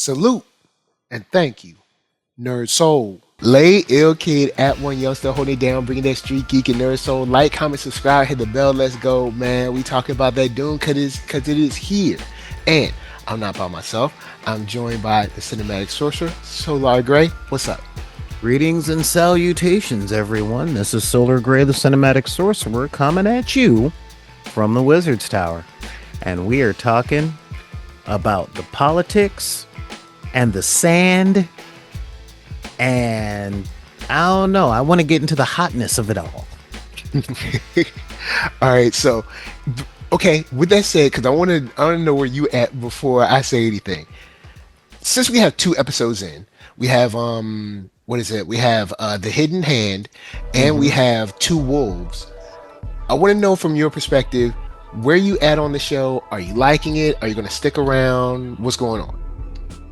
Salute and thank you, NERDSoul. Lay ill kid at OneYoungsta holding it down, bringing that street geek and NERDSoul. Like, comment, subscribe, hit the bell. Let's go, man. We talking about that Dune because it is here. And I'm not by myself. I'm joined by the cinematic sorcerer, Solar Gray. What's up? Greetings and salutations, everyone. This is Solar Gray, the cinematic sorcerer, coming at you from the Wizard's Tower. And we are talking about the politics and the sand. And I don't know. I want to get into the hotness of it all. All right. So, okay. With that said, because I want to know where you at before I say anything. Since we have 2 episodes in, we have what is it? We have The Hidden Hand, and we have Two Wolves. I want to know from your perspective, where you at on the show? Are you liking it? Are you going to stick around? What's going on?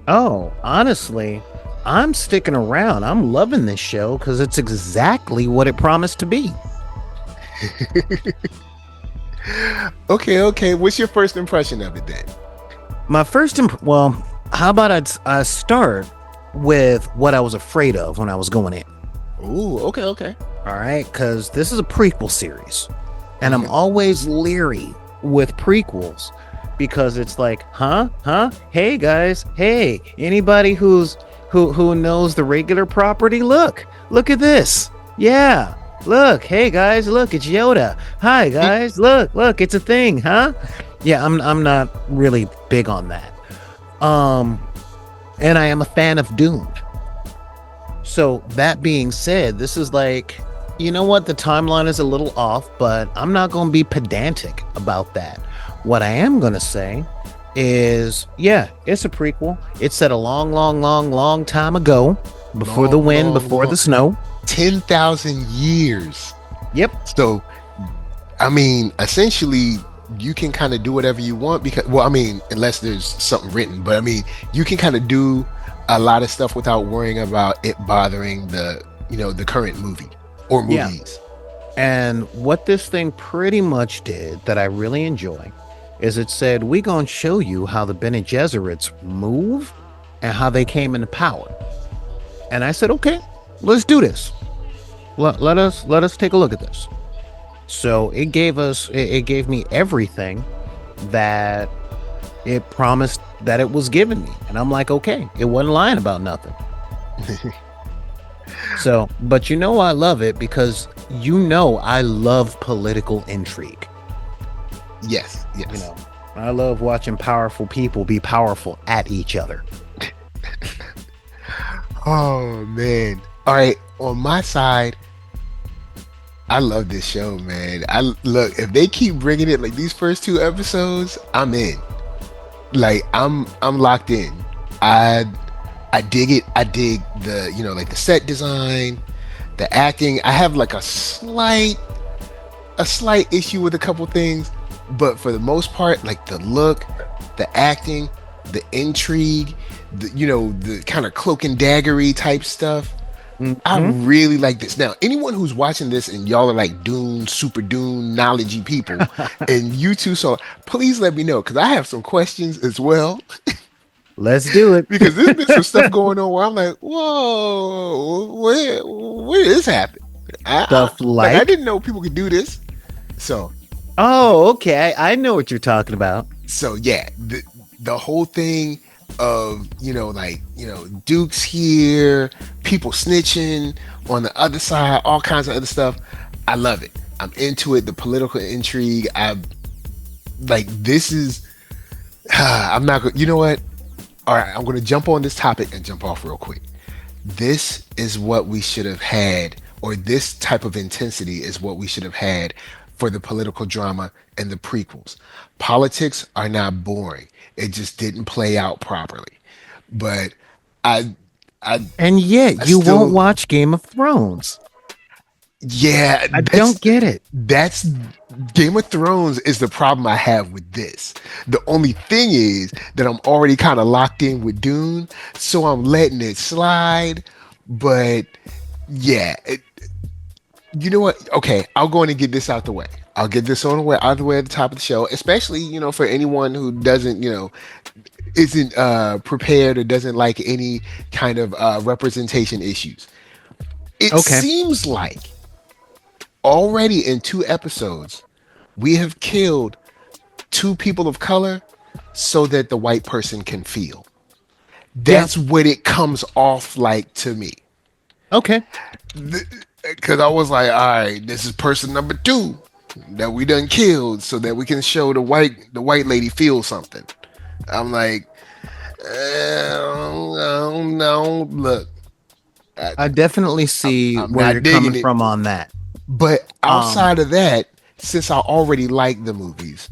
Oh, honestly, I'm sticking around. I'm loving this show because it's exactly what it promised to be. Okay. What's your first impression of it then? My first well, how about I start with what I was afraid of when I was going in. Ooh, okay. All right, because this is a prequel series, and I'm always leery with prequels because it's like, hey guys, hey, anybody who knows the regular property, look at this. Yeah, look, hey guys, look, it's Yoda. Hi guys, look, it's a thing, huh? Yeah, I'm not really big on that. And I am a fan of Dune. So that being said, this is like, you know what? The timeline is a little off, but I'm not going to be pedantic about that. What I am going to say is, yeah, it's a prequel. It's set a long time ago, before the wind, before the snow. 10,000 years. Yep. So, I mean, essentially, you can kind of do whatever you want because, well, I mean, unless there's something written, but I mean, you can kind of do a lot of stuff without worrying about it bothering the current movie or movies. Yeah. And what this thing pretty much did that I really enjoy is it said, we're going to show you how the Bene Gesserits move and how they came into power. And I said, okay, let's do this. Let us take a look at this. So it gave me everything that it promised that it was giving me. And I'm like, okay, it wasn't lying about nothing. So, but I love it because I love political intrigue. Yes. I love watching powerful people be powerful at each other. Oh man. All right, on my side, I love this show, man. Look, if they keep bringing it like these first 2 episodes, I'm in. Like I'm locked in. I dig it. I dig the like the set design, the acting. I have like a slight issue with a couple things, but for the most part, like the look, the acting, the intrigue, the kind of cloak and daggery type stuff. I really like this. Now, anyone who's watching this and y'all are like Dune, super Dune, knowledgey people, and you too, so please let me know because I have some questions as well. Let's do it. Because there's been some stuff going on where I'm like, whoa, where did this happen? I didn't know people could do this. So, oh, okay, I know what you're talking about. So yeah, the whole thing of Duke's here, people snitching on the other side, all kinds of other stuff. I love it. I'm into it. The political intrigue. This is. I'm not going. You know what? All right, I'm going to jump on this topic and jump off real quick. This is what we should have had, or this type of intensity is what we should have had for the political drama and the prequels. Politics are not boring. It just didn't play out properly. But and yet you won't watch Game of Thrones. Yeah, I don't get it. That's Game of Thrones is the problem I have with this. The only thing is that I'm already kind of locked in with Dune, so I'm letting it slide. But yeah, you know what? Okay, I'll go in and get this out the way. I'll get this out the way at the top of the show, especially for anyone who doesn't isn't prepared or doesn't like any kind of representation issues. It Okay. seems like already in 2 episodes we have killed two people of color so that the white person can feel. Yeah. That's what it comes off like to me. Okay. Because I was like, all right, this is person number two that we done killed so that we can show the white lady feel something. I'm like, no, look, I, I definitely see I'm where you're not digging coming it. from on that. But Um, outside of that, since I already like the movies,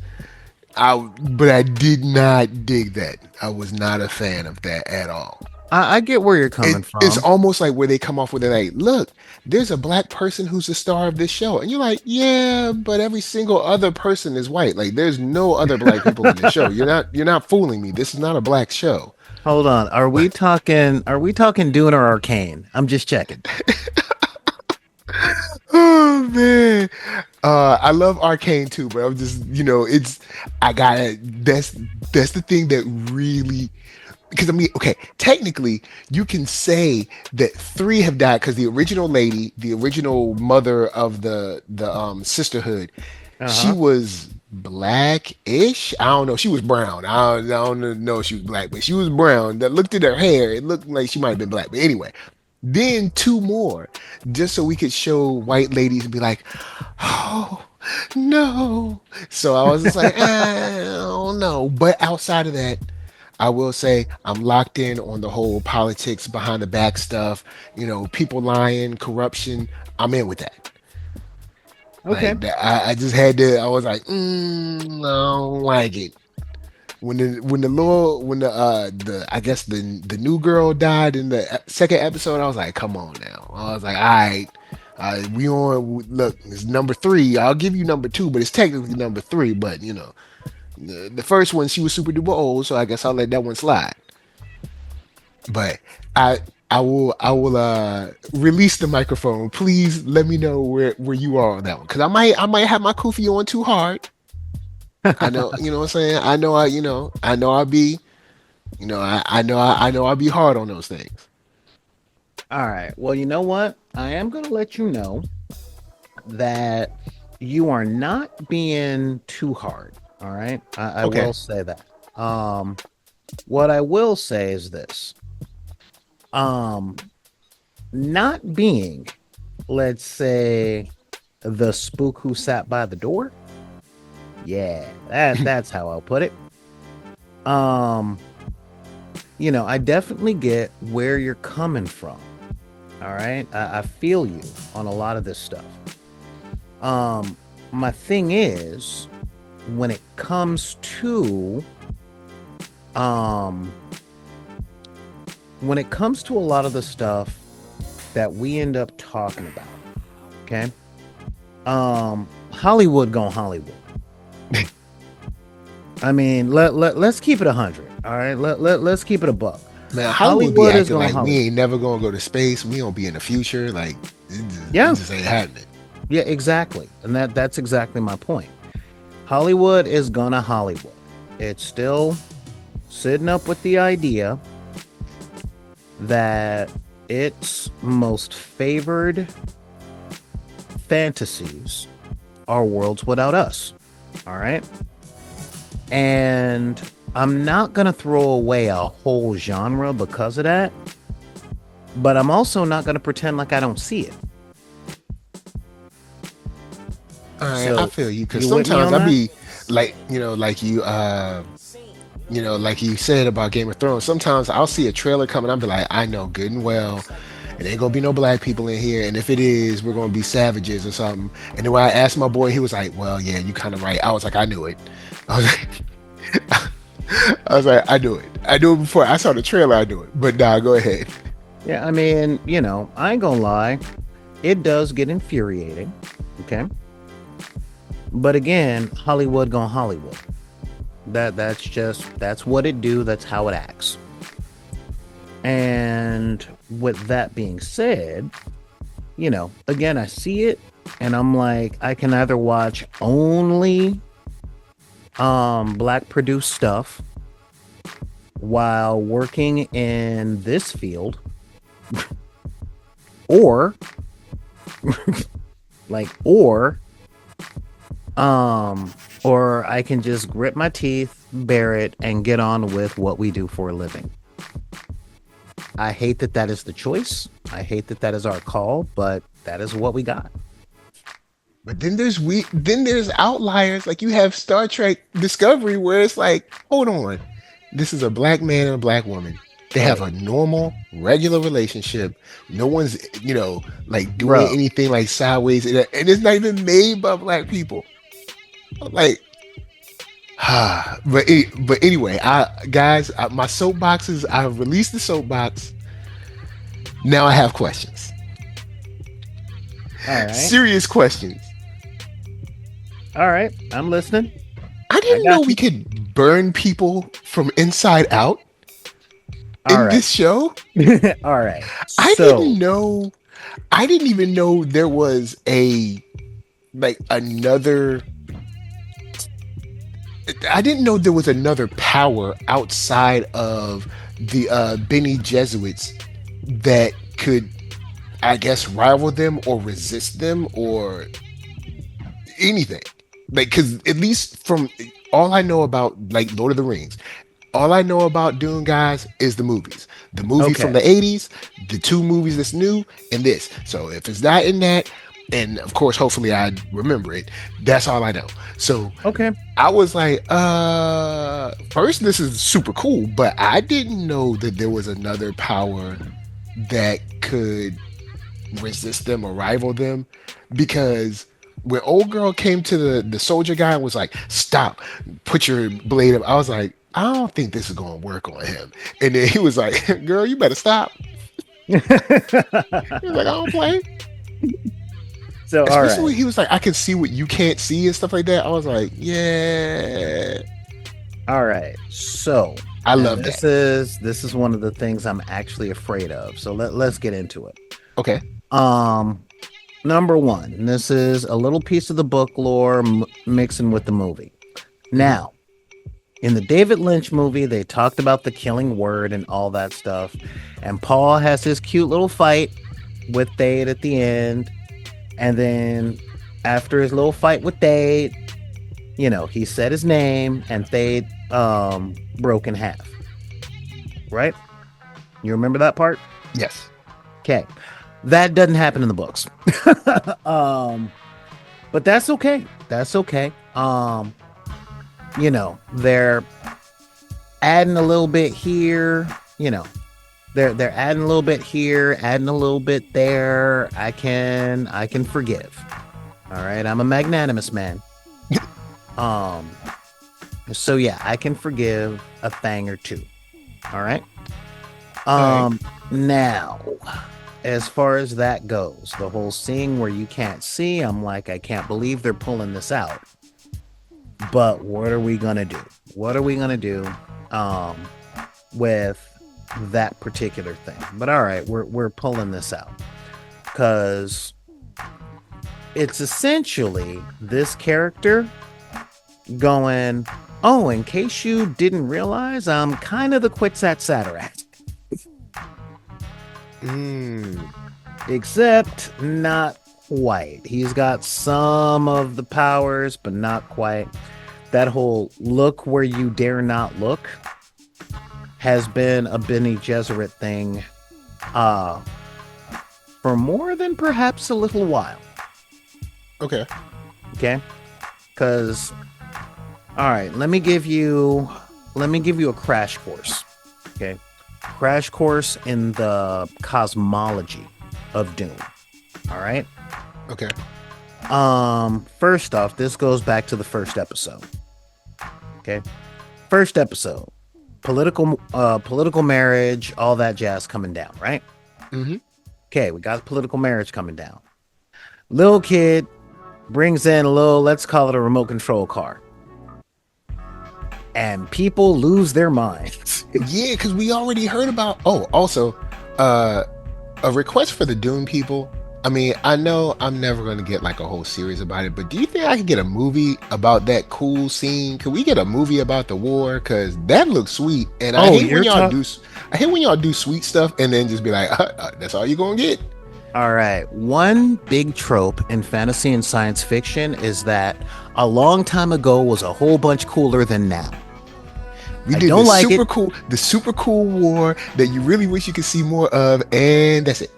but I did not dig that. I was not a fan of that at all. I get where you're coming It's from. almost like where they come off with it like, look, there's a black person who's the star of this show. And you're like, yeah, but every single other person is white. Like there's no other black people in the show. You're not fooling me. This is not a black show. Hold on. Are we talking Dune or Arcane? I'm just checking. Oh man. I love Arcane too, but I'm just, it's I gotta that's the thing that really, because I mean, okay, technically you can say that three have died because the original lady, the original mother of the sisterhood, she Uh-huh. was black-ish. I don't know. She was brown. I don't know if she was black, but she was brown. That looked at her hair. It looked like she might have been black. But anyway, then two more, just so we could show white ladies and be like, oh no. So I was just like, I don't know. But outside of that, I will say I'm locked in on the whole politics behind the back stuff, people lying, corruption. I'm in with that. Okay. Like that, I just had to. I was like, I don't like it. When the I guess the new girl died in the second episode, I was like, come on now. I was like, all right, we on. Look, it's number three. I'll give you number two, but it's technically number three. But the first one, she was super duper old, so I guess I'll let that one slide. But I I will release the microphone. Please let me know where you are on that one. Cause I might have my kufi on too hard. I know, what I'm saying? I know I'll be, I know I'll be hard on those things. All right. Well, you know what? I am going to let you know that you are not being too hard. All right. I Okay. will say that. Um, what I will say is this. Um, not being, let's say, the spook who sat by the door. Yeah, that's how I'll put it. Um, I definitely get where you're coming from. All right. I feel you on a lot of this stuff. My thing is when it comes to um a lot of the stuff that we end up talking about, okay? Hollywood gone Hollywood. I mean, let's keep it 100. All right. Let's keep it a buck. Man, Hollywood be Hollywood is acting going like we Hollywood. ain't never gonna go to space. We don't be in the future. Like it Yeah. just ain't happening. Yeah, exactly. And that's exactly my point. Hollywood is gonna Hollywood. It's still sitting up with the idea that its most favored fantasies are worlds without us. All right. And I'm not going to throw away a whole genre because of that, but I'm also not going to pretend like I don't see it. All right, I So, feel you because you with me sometimes on I that? be like, like you said about Game of Thrones. Sometimes I'll see a trailer coming. I'll be like, I know good and well, it ain't gonna be no black people in here, and if it is, we're gonna be savages or something. And then when I asked my boy, he was like, "Well, yeah, you kind of right." I was like, "I knew it." I was like, I was like, "I knew it. I knew it before I saw the trailer. I knew it." But nah, go ahead. Yeah, I mean, I ain't going to lie. It does get infuriating. Okay. But again, Hollywood gone Hollywood. That's what it do. That's how it acts. And with that being said, again, I see it and I'm like, I can either watch only black produced stuff, while working in this field, or like, or I can just grit my teeth, bear it, and get on with what we do for a living. I hate that that is the choice. I hate that that is our call, but that is what we got. But then there's outliers. Like you have Star Trek Discovery, where it's like, hold on, this is a black man and a black woman. They have Hey, a normal, regular relationship. No one's, like doing bro. anything like sideways, and it's not even made by black people. Like, but anyway, my soapboxes. I've released the soapbox. Now I have questions. All right. Serious questions. All right. I'm listening. I I didn't know got we you. could burn people from inside out All in right. this show. All right. I So, didn't know. I didn't even know there was another. I didn't know there was another power outside of the Bene Jesuits that could, I guess, rival them or resist them or anything. Like, because at least from all I know about, like, Lord of the Rings, all I know about Dune, guys, is the movies. The movie from okay. the 80s, the two movies that's new, and this. So if it's not in that, and of course, hopefully I remember it, that's all I know. So Okay. I was like, first, this is super cool, but I didn't know that there was another power that could resist them or rival them, because when old girl came to the soldier guy and was like, stop, put your blade up, I was like, I don't think this is going to work on him. And then he was like, girl, you better stop. He was like, I don't play. So, all Especially right. when he was like, I can see what you can't see and stuff like that. I was like, yeah, All right. So, I now love that. this is one of the things I'm actually afraid of. So let's get into it. Okay. Um, Number one, this is a little piece of the book lore mixing with the movie. Hmm. Now, in the David Lynch movie, they talked about the killing word and all that stuff. And Paul has his cute little fight with Thade at the end. And then after his little fight with Thade, he said his name and Thade broke in half. Right? You remember that part? Yes. Okay. That doesn't happen in the books. um, but that's okay. That's okay. They're adding a little bit here, they're adding a little bit here, adding a little bit there. I can forgive. All right. I'm a magnanimous man. Um, so yeah, I can forgive a thing or two. All right. All right. Now, as far as that goes, the whole seeing where you can't see, I'm like, I can't believe they're pulling this out. But what are we gonna do? What are we gonna do with that particular thing? But all right, we're pulling this out because it's essentially this character going, oh, in case you didn't realize, I'm kind of the Quetzat Satarat. Mm. Except not quite. He's got some of the powers, but not quite. That whole look where you dare not look has been a Bene Gesserit thing for more than perhaps a little while. Okay. Okay? Because, all right, let me give you a crash course. Okay? Crash course in the cosmology of Dune. All right? Okay. First off, this goes back to the first episode. Okay? First episode. Political marriage, all that jazz coming down, right? Mm-hmm. Okay, we got political marriage coming down. Little kid brings in a little, let's call it a remote control car. And people lose their minds. Yeah, because we already heard about. Oh, also, a request for the Dune people. I mean, I know I'm never going to get like a whole series about it, but do you think I could get a movie about that cool scene? Could we get a movie about the war? Because that looks sweet, and Oh, you're talking. I hate when y'all do sweet stuff and then just be like, that's all you're gonna get. All right. One big trope in fantasy and science fiction is that a long time ago was a whole bunch cooler than now. We I did don't like it. the super cool war that you really wish you could see more of, and that's it.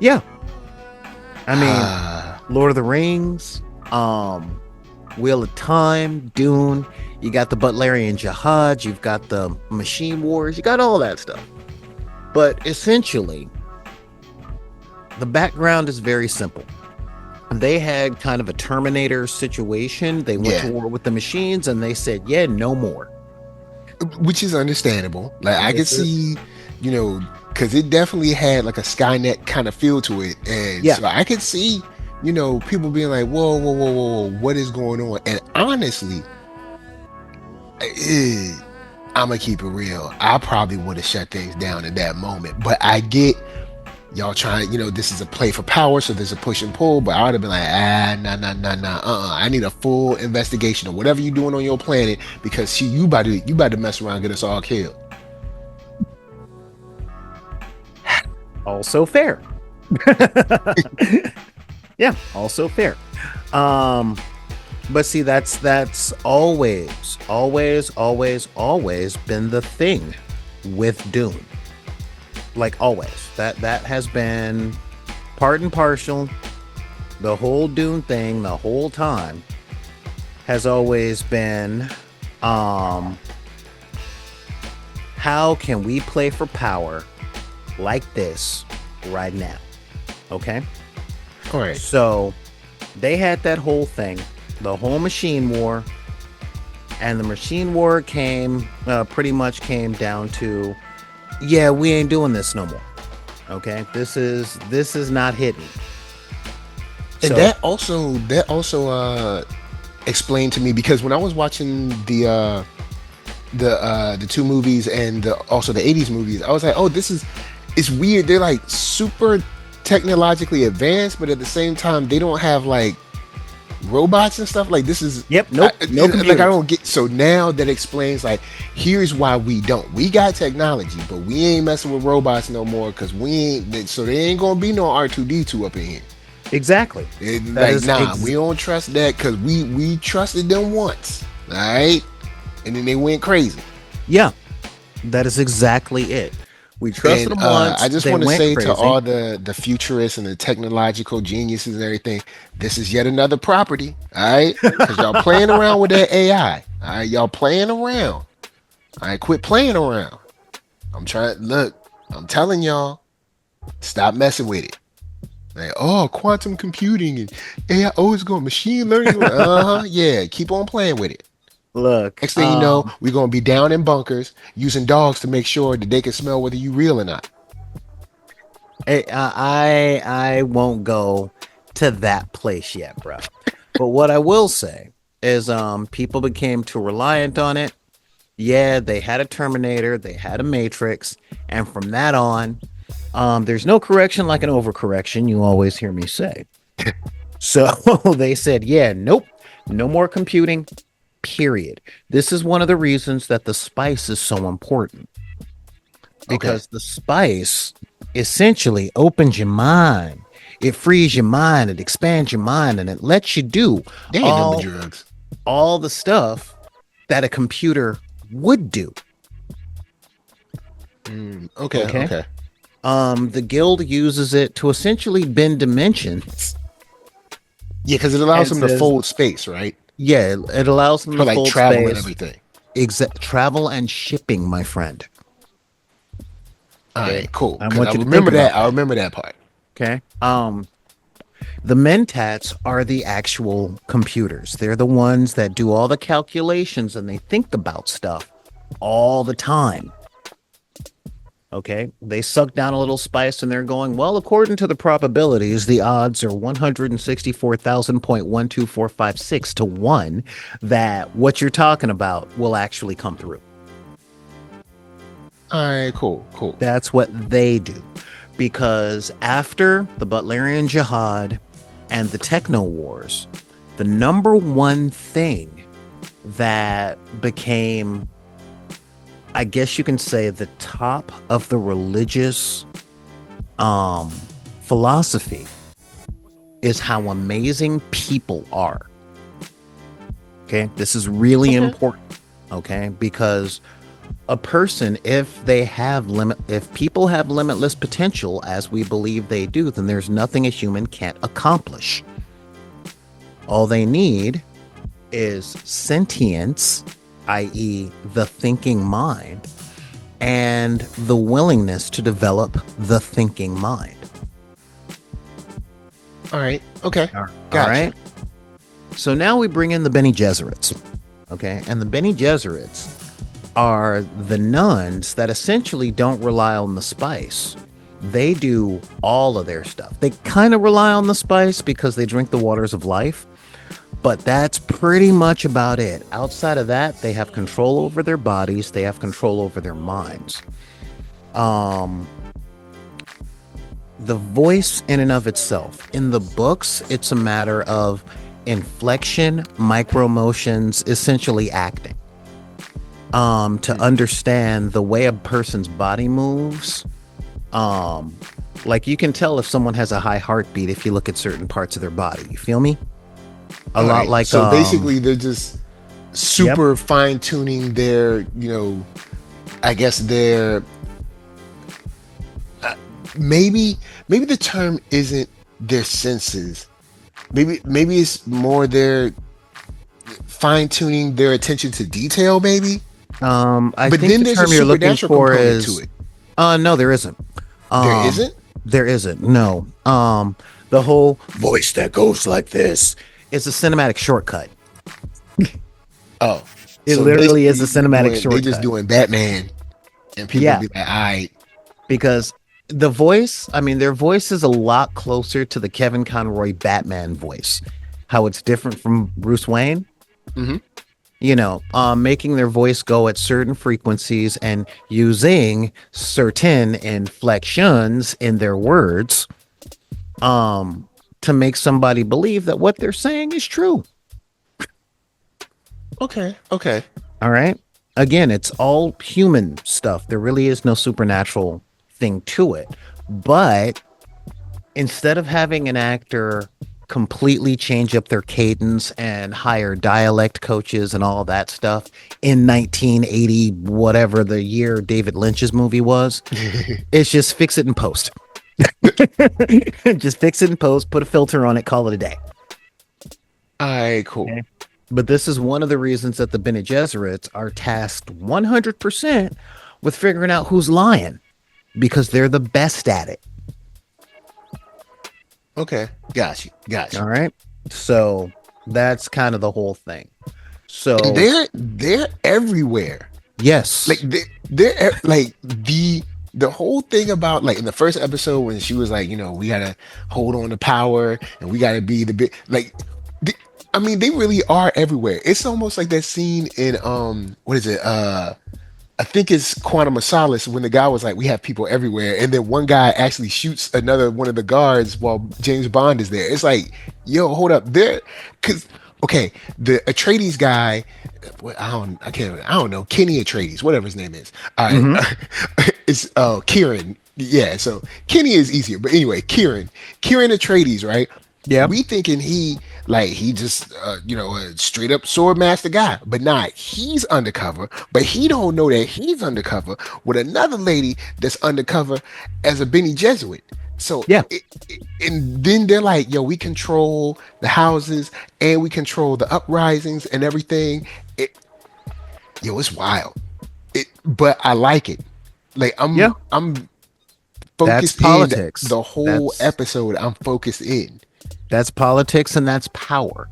Yeah. I mean, Lord of the Rings, Wheel of Time, Dune. You got the Butlerian Jihad. You've got the Machine Wars. You got all that stuff. But essentially, the background is very simple. They had kind of a Terminator situation. They went to war with the machines, and they said, "Yeah, no more." Which is understandable. Like I could see, because it definitely had like a Skynet kind of feel to it, and so I could see, people being like, "Whoa, whoa, whoa, whoa, what is going on?" And honestly, I'm gonna keep it real. I probably would have shut things down at that moment, but I get y'all trying. This is a play for power, so there's a push and pull. But I would have been like, nah. I need a full investigation of whatever you're doing on your planet because you about to mess around and get us all killed. Also fair. Yeah, also fair. But see, that's always been the thing with Dune. Like always. That has been part and parcel. The whole Dune thing, the whole time, has always been how can we play for power like this right now? Okay? All right. So they had that whole thing, the whole machine war, and the machine war pretty much came down to, yeah, we ain't doing this no more. Okay, this is not hitting. And so, that also explained to me, because when I was watching the two movies and also the 80s movies, I was like, oh, it's weird. They're like super technologically advanced, but at the same time they don't have like robots and stuff. Like this is no computers. Like I don't get. So now that explains, like, here's why we got technology, but we ain't messing with robots no more, because we ain't, so there ain't gonna be no R2D2 up in here. Exactly. We don't trust that, because we trusted them once, all right, and then they went crazy. Yeah, that is exactly it. We trusted them once. I just want to say to all the futurists and the technological geniuses and everything, this is yet another property, all right? Because y'all playing around with that AI, all right? Y'all playing around. All right, quit playing around. I'm telling y'all, stop messing with it. Like, oh, quantum computing and AI, it's going machine learning. Yeah, keep on playing with it. Look, next thing you know, we're gonna be down in bunkers using dogs to make sure that they can smell whether you real or not. I won't go to that place yet, bro. But what I will say is, people became too reliant on it. Yeah, they had a Terminator, they had a Matrix, and from that on, there's no correction like an overcorrection. You always hear me say. So they said, yeah, nope, no more computing. Period. This is one of the reasons that the spice is so important, because the spice essentially opens your mind. It frees your mind. It expands your mind, and it lets you do all the stuff that a computer would do. Okay. The guild uses it to essentially bend dimensions. Yeah, because it allows them to fold space, right? Yeah, it allows them for to like travel and everything. Travel and shipping, my friend. All right, cool. I remember that. I remember that part. Okay. The mentats are the actual computers. They're the ones that do all the calculations, and they think about stuff all the time. Okay, they suck down a little spice and they're going, well, according to the probabilities, the odds are 164,000.12456 to 1 that what you're talking about will actually come through. All right, cool. That's what they do. because after the Butlerian Jihad and the Techno Wars, the number one thing that became, I guess you can say, the top of the religious philosophy is how amazing people are. Okay, this is really important. Okay, because a person, if people have limitless potential, as we believe they do, then there's nothing a human can't accomplish. All they need is sentience, i.e., the thinking mind, and the willingness to develop the thinking mind. All right. Okay. All Gotcha. right. So now we bring in the Bene Gesserits. Okay. And the Bene Gesserits are the nuns that essentially don't rely on the spice. They do all of their stuff. They kind of rely on the spice because they drink the waters of life, but that's pretty much about it. Outside of that, they have control over their bodies. They have control over their minds. The voice in and of itself, in the books, it's a matter of inflection, micro motions, essentially acting. To understand the way a person's body moves, like you can tell if someone has a high heartbeat if you look at certain parts of their body. You feel me? A lot like so basically they're just super fine tuning their, I guess their maybe the term isn't their senses. Maybe it's more their fine tuning their attention to detail. Maybe. I think then the term you're looking for is to it. No, there isn't. There isn't. There isn't. No. The whole voice that goes like this is a cinematic shortcut. Oh, it so literally is a cinematic shortcut. They're just doing Batman, and people be like, "All right," because the voice, I mean, their voice is a lot closer to the Kevin Conroy Batman voice. How it's different from Bruce Wayne. Mm-hmm. Making their voice go at certain frequencies and using certain inflections in their words, to make somebody believe that what they're saying is true. Okay. All right. Again, it's all human stuff. There really is no supernatural thing to it. But instead of having an actor completely change up their cadence and hire dialect coaches and all that stuff in 1980, whatever the year David Lynch's movie was, it's just fix it in post. Just fix it in post, put a filter on it, call it a day. All right, cool. Okay. But this is one of the reasons that the Bene Gesserits are tasked 100% with figuring out who's lying, because they're the best at it. Okay, got you. All right, so that's kind of the whole thing. So they're everywhere. Yes, like they're like the whole thing about, like, in the first episode when she was like, we gotta hold on to power and we gotta be the big, like, I mean, they really are everywhere. It's almost like that scene in what is it? I think it's Quantum of Solace, when the guy was like, we have people everywhere, and then one guy actually shoots another one of the guards while James Bond is there. It's like, yo, hold up, there, because okay, the Atreides guy, I don't know, Kenny Atreides, whatever his name is. It's Kieran. Yeah, so Kenny is easier, but anyway, Kieran Atreides, right? Yeah, we thinking he just a straight up sword master guy, but not. He's undercover, but he don't know that he's undercover with another lady that's undercover as a Bene Gesserit. So yeah, and then they're like, yo, we control the houses and we control the uprisings and everything. It's wild. But I like it. Like I'm focused. That's politics. The whole episode, I'm focused in. That's politics and that's power.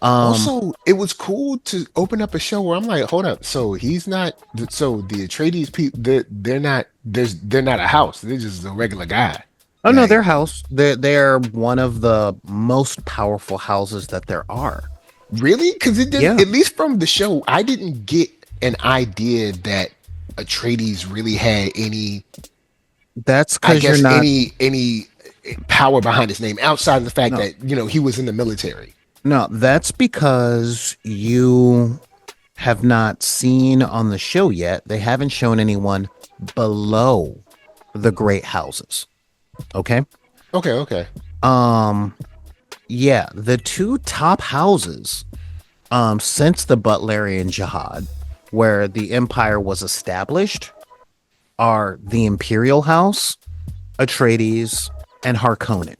Also, it was cool to open up a show where I'm like, hold up, so he's not. So the Atreides people, they're not. They're not a house. They're just a regular guy. Oh, no, they're house. They're one of the most powerful houses that there are. Really? Because it didn't. At least from the show, I didn't get an idea that Atreides really had any That's I because you're guess not. any power behind his name outside of the fact No, that he was in the military. no, that's because you have not seen on the show yet. They haven't shown anyone below the great houses. Okay. Okay, okay. Um, yeah, the two top houses since the Butlerian Jihad, where the empire was established, are the Imperial House, Atreides, and Harkonnen.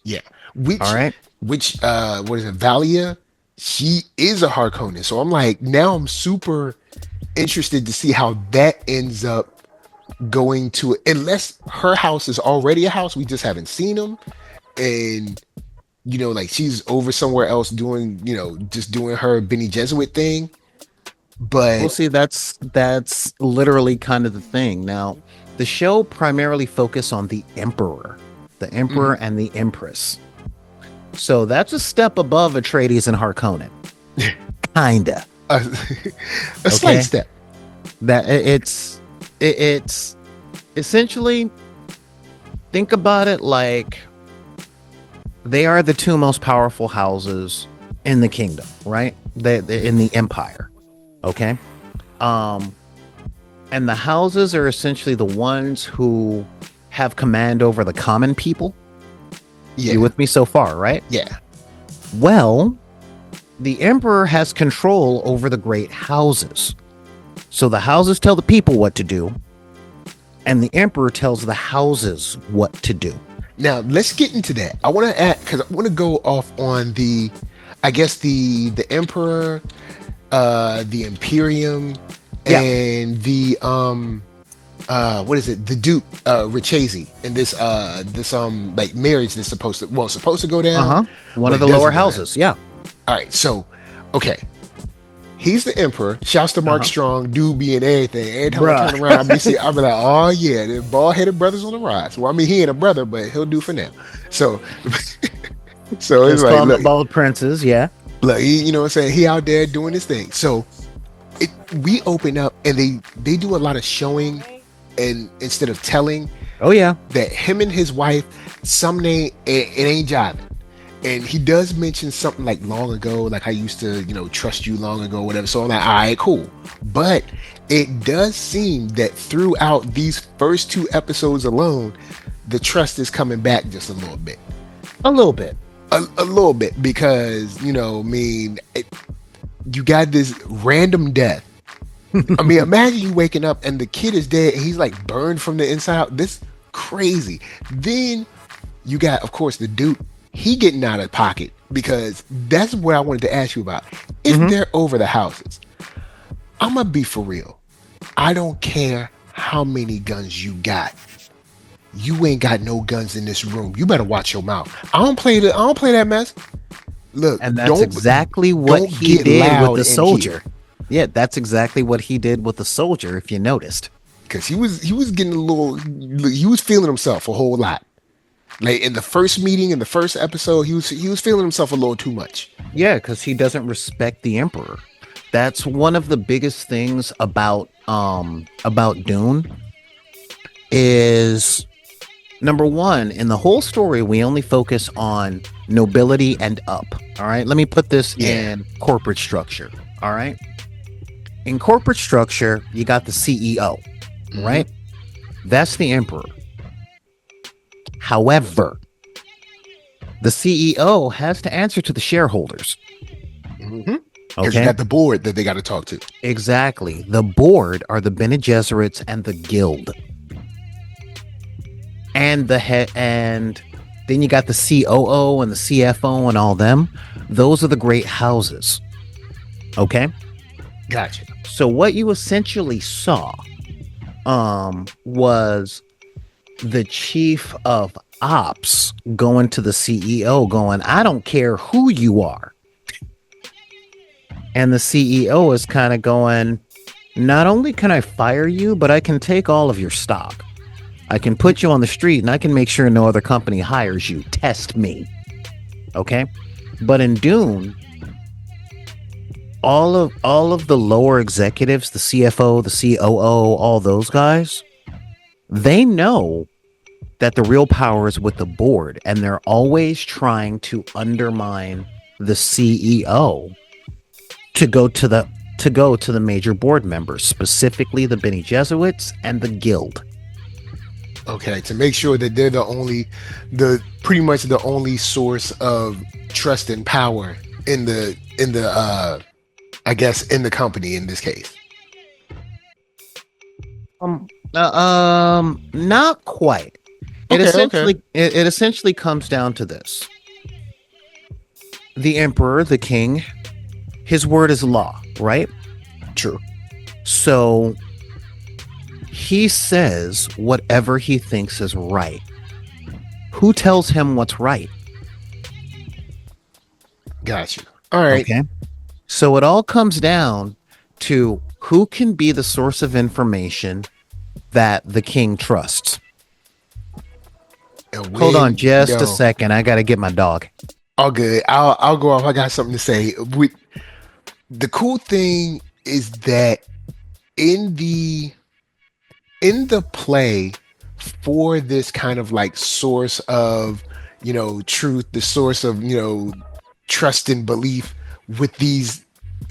Yeah. All right. Which what is it, Valia? She is a Harkonnen. So I'm like, now I'm super interested to see how that ends up going to, unless her house is already a house, we just haven't seen them. And like she's over somewhere else doing, just doing her Bene Gesserit thing. Well, But see, that's literally kind of the thing. Now, the show primarily focused on the Emperor and the Empress. So that's a step above Atreides and Harkonnen. Kinda. a, a slight step. That it's essentially, think about it like they are the two most powerful houses in the kingdom, right? They in the empire. Okay. And the houses are essentially the ones who have command over the common people. Yeah. You with me so far, right? Yeah. Well, the emperor has control over the great houses. So the houses tell the people what to do, and the emperor tells the houses what to do. Now let's get into that. I want to add, because I want to go off on I guess the emperor, the Imperium, and the what is it? The Duke, Richese, and this like marriage that's supposed to go down. One of the lower houses. Yeah. All right. So, okay. He's the emperor. Shouts to Mark Strong, dude being everything. Every time I turn around, I'll be like, oh yeah, the bald-headed brothers on the rise. Well, I mean, he ain't a brother, but he'll do for now. So, it's like, look, bald princes. Yeah. Look, you know what I'm saying? He out there doing his thing. So, we open up and they do a lot of showing, and instead of telling. Oh yeah. That him and his wife, it ain't jiving. And he does mention something like long ago, like I used to, trust you long ago, whatever. So I'm like, all right, cool. But it does seem that throughout these first 2 episodes alone, the trust is coming back just a little bit. A little bit. A little bit, because, you got this random death. I mean, imagine you waking up and the kid is dead and he's like burned from the inside out. This crazy. Then you got, of course, the Duke. He getting out of pocket, because that's what I wanted to ask you about. If they're over the houses, I'm gonna be for real. I don't care how many guns you got. You ain't got no guns in this room. You better watch your mouth. I don't play that mess. Look, and that's exactly what he did with the soldier. Yeah, that's exactly what he did with the soldier, if you noticed. Because he was getting he was feeling himself a whole lot. Like in the first meeting, in the first episode, he was feeling himself a little too much. Yeah, because he doesn't respect the emperor. That's one of the biggest things about Dune. Is number one, in the whole story, we only focus on nobility and up. All right, let me put this in corporate structure. All right, in corporate structure, you got the CEO, right? That's the emperor. However, the CEO has to answer to the shareholders. Because you got the board that they got to talk to. Exactly. The board are the Bene Gesserits and the guild. And the head, and then you got the COO and the CFO and all them. Those are the great houses. Okay? Gotcha. So what you essentially saw was the chief of ops going to the CEO going, I don't care who you are. And the CEO is kind of going, not only can I fire you, but I can take all of your stock. I can put you on the street and I can make sure no other company hires you. Test me. Okay? But in Dune, all of the lower executives, the CFO, the COO, all those guys, They know that the real power is with the board, and they're always trying to undermine the CEO to go to the major board members, specifically the Bene Gesserits and the guild. Okay, to make sure that they're the pretty much the only source of trust and power in the I guess in the company in this case. Not quite. Okay, okay, It essentially comes down to this: the emperor, the king, his word is law, right? true. So he says whatever he thinks is right. Who tells him what's right? Got you. All right. Okay. So it all comes down to who can be the source of information that the king trusts. And Hold on when just a second. I got to get my dog. all good. I'll go off. I got something to say. The cool thing is that in the play for this kind of like source of truth, the source of trust and belief with these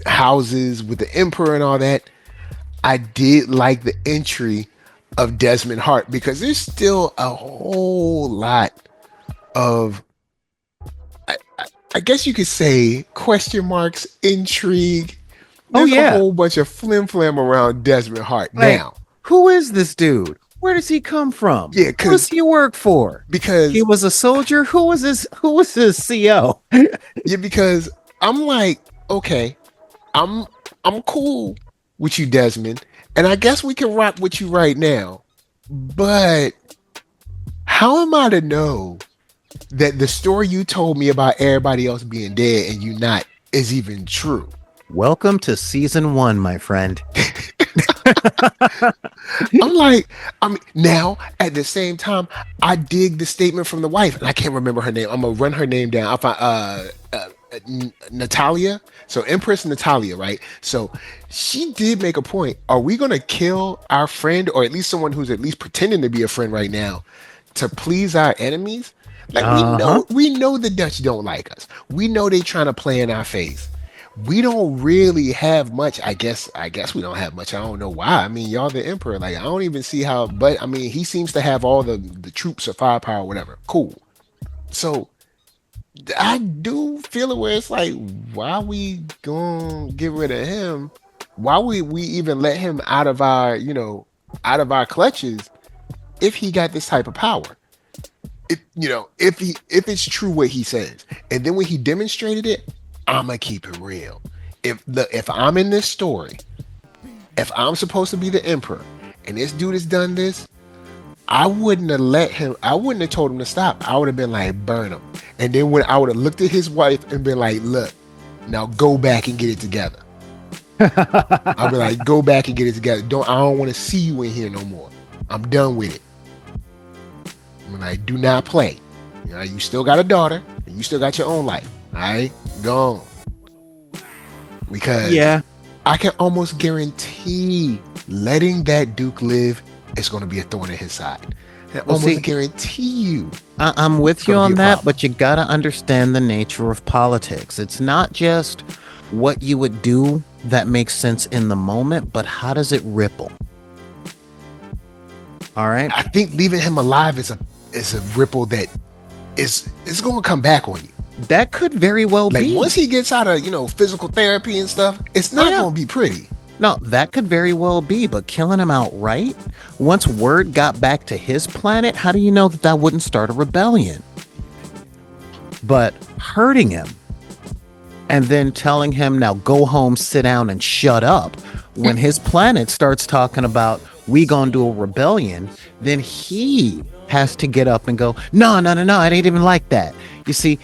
houses, with the emperor and all that, I did like the entry of Desmond Hart because there's still a whole lot of I guess you could say question marks, intrigue. Oh, There's a yeah. whole bunch of flim flam around Desmond Hart Like, now. who is this dude? Where does he come from? Yeah, Who does he work for? because He was a soldier. Who was his CO? yeah, because I'm like, okay, I'm cool with you, Desmond, and I guess we can rock with you right now. But how am I to know that the story you told me about everybody else being dead and you not is even true? Welcome to season 1, my friend. I'm like, I mean, now at the same time, I dig the statement from the wife, and I can't remember her name. I'm gonna run her name down. I find Natalia. So Empress Natalia, right? So she did make a point. Are we gonna kill our friend, or at least someone who's at least pretending to be a friend right now, to please our enemies? Like Uh-huh. we know the Dutch don't like us. We know they trying to play in our face. We don't really have much. I guess we don't have much. I don't know why. I mean, y'all the emperor. Like I don't even see how. But I mean, he seems to have all the troops or firepower, or whatever. Cool. So I do feel it where it's like, why we gonna get rid of him? Why we even let him out of our clutches if he got this type of power? If it's true what he says, and then when he demonstrated it, I'ma keep it real. If I'm in this story, if I'm supposed to be the emperor, and this dude has done this, I wouldn't have let him. I wouldn't have told him to stop. I would have been like, burn him. And then when I would have looked at his wife and been like, look, now go back and get it together. I'd be like, go back and get it together. I don't want to see you in here no more. I'm done with it. I'm like, do not play. You still got a daughter, and you still got your own life. All right, go on. Because Yeah. I can almost guarantee letting that Duke live is going to be a thorn in his side. I Well, almost see, guarantee you. I'm with you Gonna be on a that, problem. but you got to understand the nature of politics. It's not just what you would do that makes sense in the moment, but how does it ripple? All right. I think leaving him alive is a ripple that is going to come back on you. That could very well Like be. once he gets out of physical therapy and stuff, it's Oh, not yeah. going to be pretty. No, that could very well be, but killing him outright, once word got back to his planet, how do you know that that wouldn't start a rebellion? But hurting him and then telling him, now go home, sit down, and shut up, when his planet starts talking about, we gonna do a rebellion, then he has to get up and go, no, no, no, no, it ain't even like that. You see,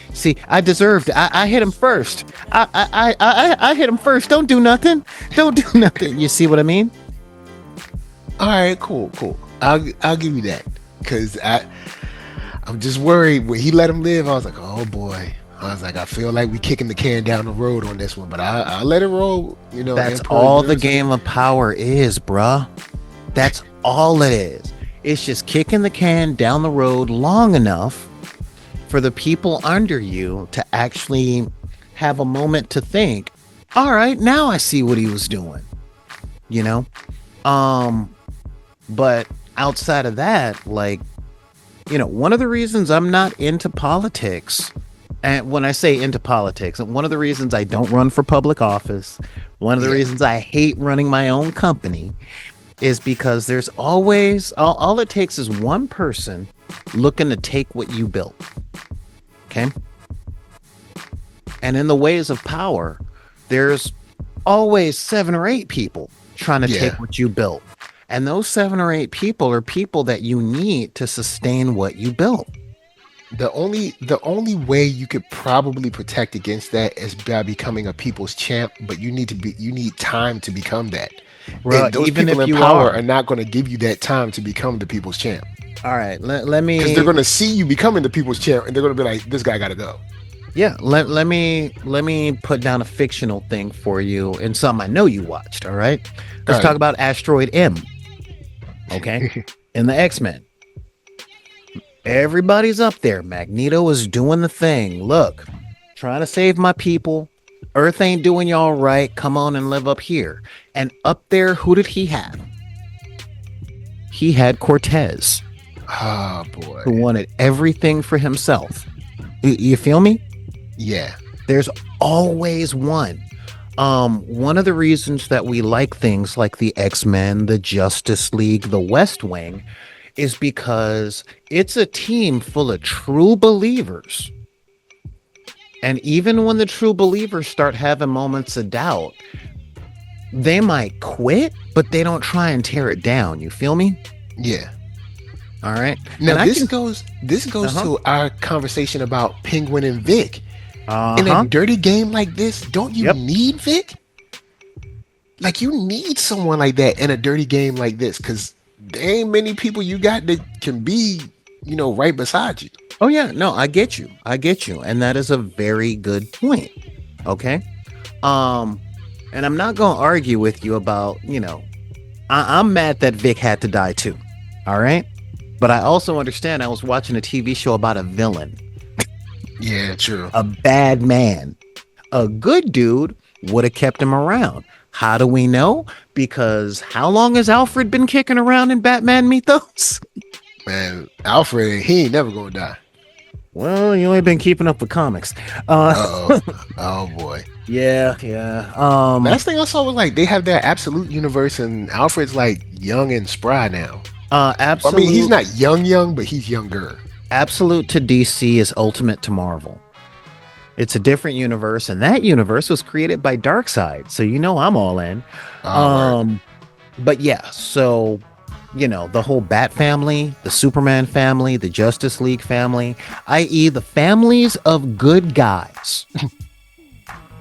I deserved it. I hit him first. I hit him first. Don't do nothing. Don't do nothing. You see what I mean? All right, cool. I'll give you that because I'm just worried when he let him live. I was like, oh boy. I was like, I feel like we kicking the can down the road on this one, but I'll let it roll. That's Emperor all the Nurse. game of power is, bruh. That's all it is. It's just kicking the can down the road long enough for the people under you to actually have a moment to think, all right, now I see what he was doing, you know? But outside of that, like, one of the reasons I'm not into politics, and when I say into politics, one of the reasons I don't run for public office, one of the reasons I hate running my own company is because there's always, all it takes is one person looking to take what you built. Okay. And in the ways of power, there's always 7 or 8 people trying to take what you built. And those 7 or 8 people are people that you need to sustain what you built. The only way you could probably protect against that is by becoming a people's champ, but you need time to become that. Bro, and those even people if in you power are not going to give you that time to become the people's champ. All right, let me, because they're going to see you becoming the people's champ, and they're going to be like, this guy got to go. Yeah, let me put down a fictional thing for you and something I know you watched. All right, let's talk about Asteroid M. Okay, in the X-Men, everybody's up there. Magneto is doing the thing. Look, trying to save my people. Earth ain't doing y'all right. Come on and live up here. And up there, who did he have? He had Cortez. Oh boy, who wanted everything for himself. You feel me? Yeah. There's always one. One of the reasons that we like things like the X-Men, the Justice League, the West Wing, is because it's a team full of true believers. And even when the true believers start having moments of doubt, they might quit, but they don't try and tear it down. You feel me? Yeah. All right. Now this goes to our conversation about Penguin and Vic. In a dirty game like this, don't you need Vic? Like, you need someone like that in a dirty game like this, because there ain't many people you got that can be, right beside you. Oh yeah, no, I get you, and that is a very good point. Okay, and I'm not gonna argue with you about, I'm mad that Vic had to die too. All right, but I also understand I was watching a TV show about a villain. Yeah, true. A bad man. A good dude would have kept him around. How do we know? Because how long has Alfred been kicking around in Batman mythos? Man, Alfred, he ain't never gonna die. Well, you ain't been keeping up with comics. Oh boy. Yeah. Last thing I saw was like they have their Absolute universe, and Alfred's like young and spry now. Absolute. I mean, he's not young, but he's younger. Absolute to DC is Ultimate to Marvel. It's a different universe, and that universe was created by Darkseid, so I'm all in. But yeah, so the whole Bat family, the Superman family, the Justice League family, i.e. the families of good guys,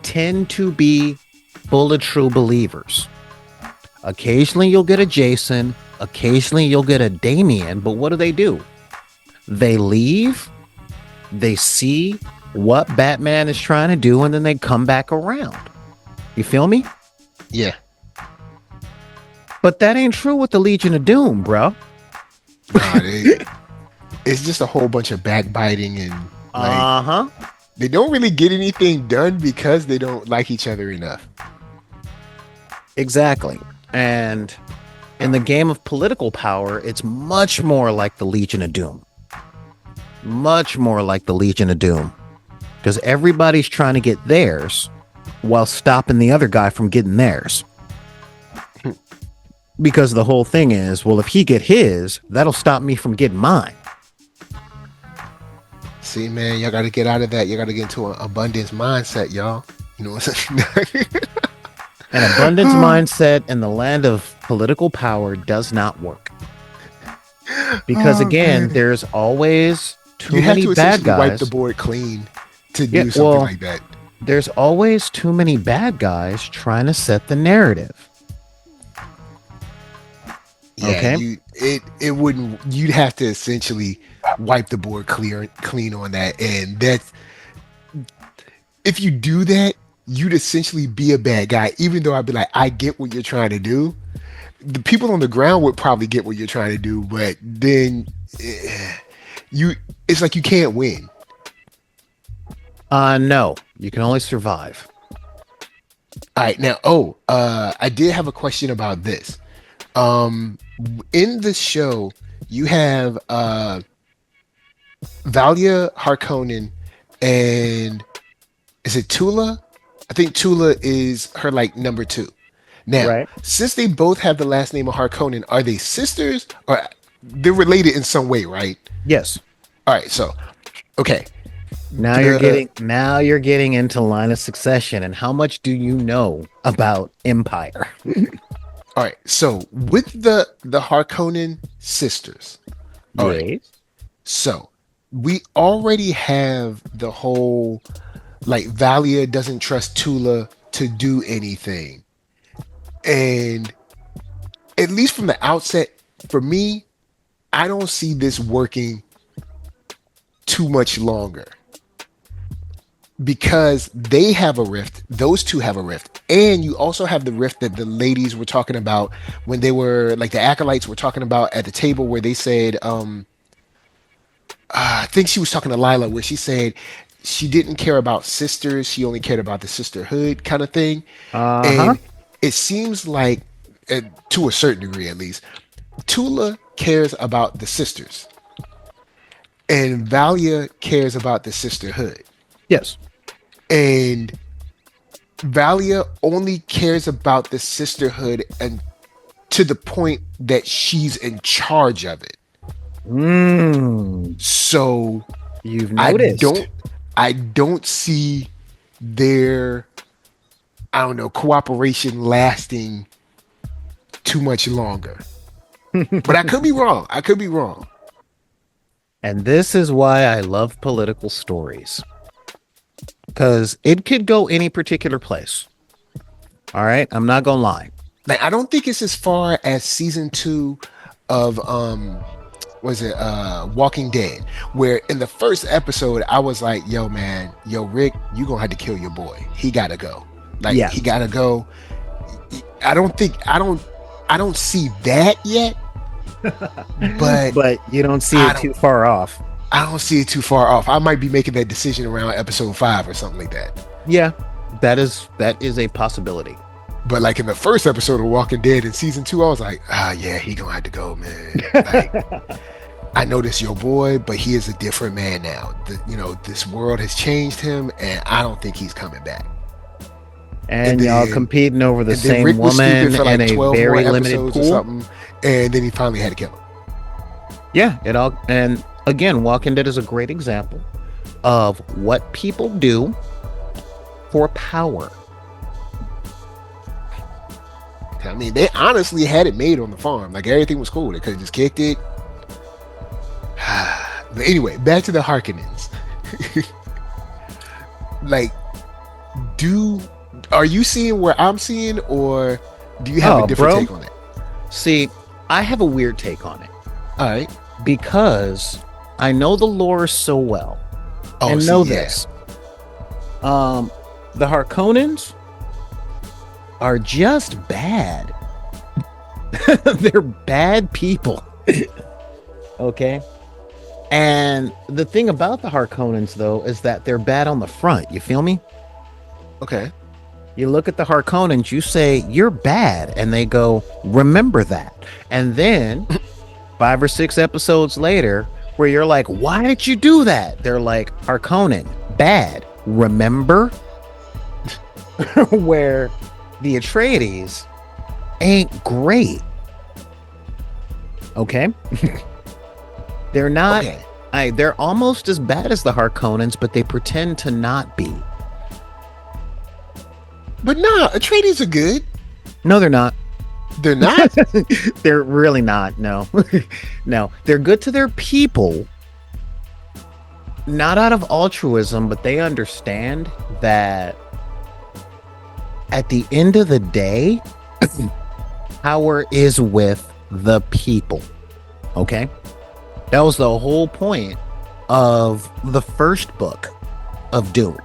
tend to be full of true believers. Occasionally you'll get a Jason, occasionally you'll get a Damian, but what do? They leave, they see what Batman is trying to do, and then they come back around. You feel me? Yeah. But that ain't true with the Legion of Doom, bro. It's just a whole bunch of backbiting and they don't really get anything done because they don't like each other enough. Exactly. And in the game of political power, it's much more like the Legion of Doom. Much more like the Legion of Doom. Because everybody's trying to get theirs while stopping the other guy from getting theirs. Because the whole thing is, well, if he get his, that'll stop me from getting mine. See, man, y'all got to get out of that. You got to get into an abundance mindset, y'all. You know what I'm saying? An abundance mindset in the land of political power does not work. Because again, there's always too many bad guys. Wipe the board clean to do something like that. There's always too many bad guys trying to set the narrative. Yeah, okay. It wouldn't. You'd have to essentially wipe the board clean on that, and that's, if you do that, you'd essentially be a bad guy. Even though I'd be like, I get what you're trying to do, the people on the ground would probably get what you're trying to do, but then you it's like you can't win. No, you can only survive. All right, now, I did have a question about this. In the show, you have Valia Harkonnen and is it Tula? I think Tula is her like number two. Now, Right. since they both have the last name of Harkonnen, are they sisters or they're related in some way, right? Yes. All right, so okay. Now you're getting into line of succession, and how much do you know about Empire? All right, so with the Harkonnen sisters, all right. Yes. So we already have the whole like Valia doesn't trust Tula to do anything. And at least from the outset, for me, I don't see this working too much longer because they have a rift. Those two have a rift. And you also have the rift that the ladies were talking about when they were like the acolytes were talking about at the table where they said, I think she was talking to Lila where she said she didn't care about sisters. She only cared about the sisterhood kind of thing. Uh-huh. And it seems like, to a certain degree at least, Tula cares about the sisters, and Valia cares about the sisterhood. Yes. And Valia only cares about the sisterhood and to the point that she's in charge of it. So You've noticed. I don't see their I don't know cooperation lasting too much longer. But I could be wrong. I could be wrong. And this is why I love political stories. Because it could go any particular place. All right? I'm not going to lie. Like I don't think it's as far as season 2 of was it Walking Dead, where in the first episode I was like, yo man, yo Rick, you gonna have to kill your boy. He gotta go. Like Yeah. he gotta go. I don't see that yet. But But you don't see I it don't- too far off. I don't see it too far off. I might be making that decision around episode 5 or something like that. Yeah. That is a possibility. But like in the first episode of Walking Dead in season 2, I was like, yeah, he gonna have to go, man. Like, I know this your boy, but he is a different man now. This world has changed him, and I don't think he's coming back. And then- y'all competing over the And then same Rick was woman stupid for like in a 12 very more limited episodes or pool. something, and then he finally had to kill him. Yeah, and again, Walking Dead is a great example of what people do for power. I mean, they honestly had it made on the farm. Like everything was cool. They could have just kicked it. But anyway, back to the Harkonnens. Like, are you seeing where I'm seeing, or do you have a different bro. take on it? See, I have a weird take on it All right. because I know the lore so well and know this. The Harkonnens are just bad. They're bad people. Okay. And the thing about the Harkonnens, though, is that they're bad on the front. You feel me? Okay. You look at the Harkonnens, you say, you're bad. And they go, remember that. And then 5 or 6 episodes later, where you're like, why did you do that? They're like, Harkonnen, bad. Remember? Where the Atreides ain't great. Okay? They're not. Okay. They're almost as bad as the Harkonnens, but they pretend to not be. But nah, Atreides are good. No, they're not. They're not. They're really not. No. No. They're good to their people. Not out of altruism, but they understand that at the end of the day, power is with the people. Okay? That was the whole point of the first book of Dune.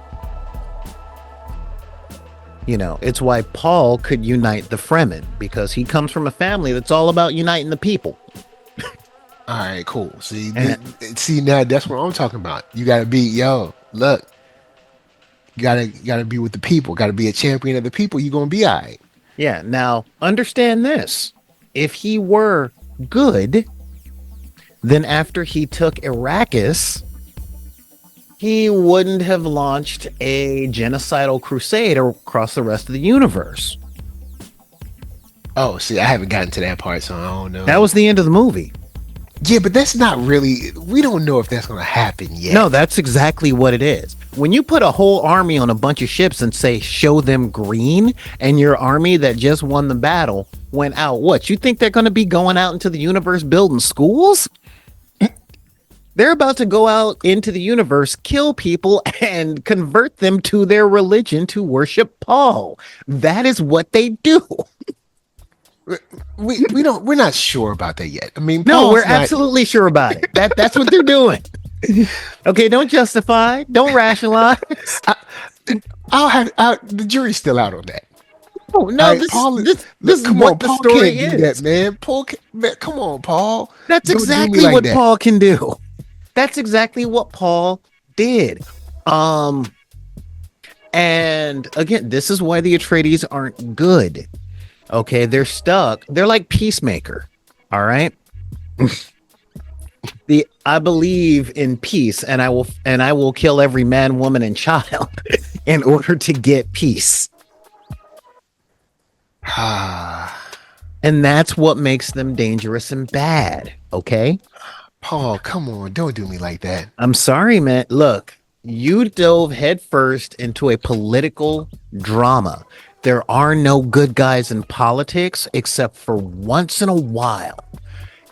You know, it's why Paul could unite the Fremen, because he comes from a family that's all about uniting the people. All right, cool. See, And see now that's what I'm talking about. You gotta be, look, you gotta be with the people. Gotta be a champion of the people. You gonna be all right. yeah, now understand this. If he were good, then after he took Arrakis, he wouldn't have launched a genocidal crusade across the rest of the universe. Oh, see, I haven't gotten to that part, so I don't know. That was the end of the movie. Yeah, but that's not really. We don't know if that's gonna happen yet. No, that's exactly what it is. When you put a whole army on a bunch of ships and say, show them green, and your army that just won the battle went out, what? You think they're going to be going out into the universe building schools? They're about to go out into the universe, kill people, and convert them to their religion to worship Paul. That is what they do. We're not sure about that yet. I mean, No, Paul's we're not- absolutely sure about it. That's what they're doing. Okay, don't justify, don't rationalize. The jury's still out on that. Oh, no, All right, this Paul, is come what on, the Paul story can't is. do that, man. Man, come on, Paul. That's Don't do me exactly like what that. Paul can do. That's exactly what Paul did. And again, this is why the Atreides aren't good. Okay, they're stuck. They're like Peacemaker. All right. I believe in peace, and I will kill every man, woman, and child in order to get peace. And that's what makes them dangerous and bad. Okay. Paul, come on, don't do me like that. I'm sorry, man. Look, you dove headfirst into a political drama. There are no good guys in politics except for once in a while.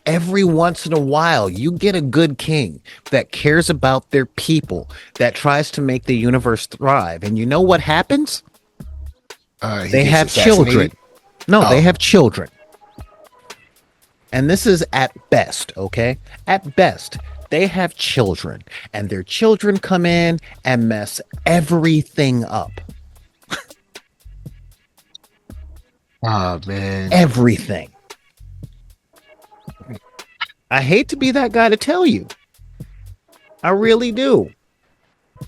Every once in a while, you get a good king that cares about their people, that tries to make the universe thrive. And you know what happens? He They gets have assassinated? children. No, they Oh. have children. And this is at best, okay? At best, they have children, and their children come in and mess everything up. Oh man. Everything. I hate to be that guy to tell you. I really do.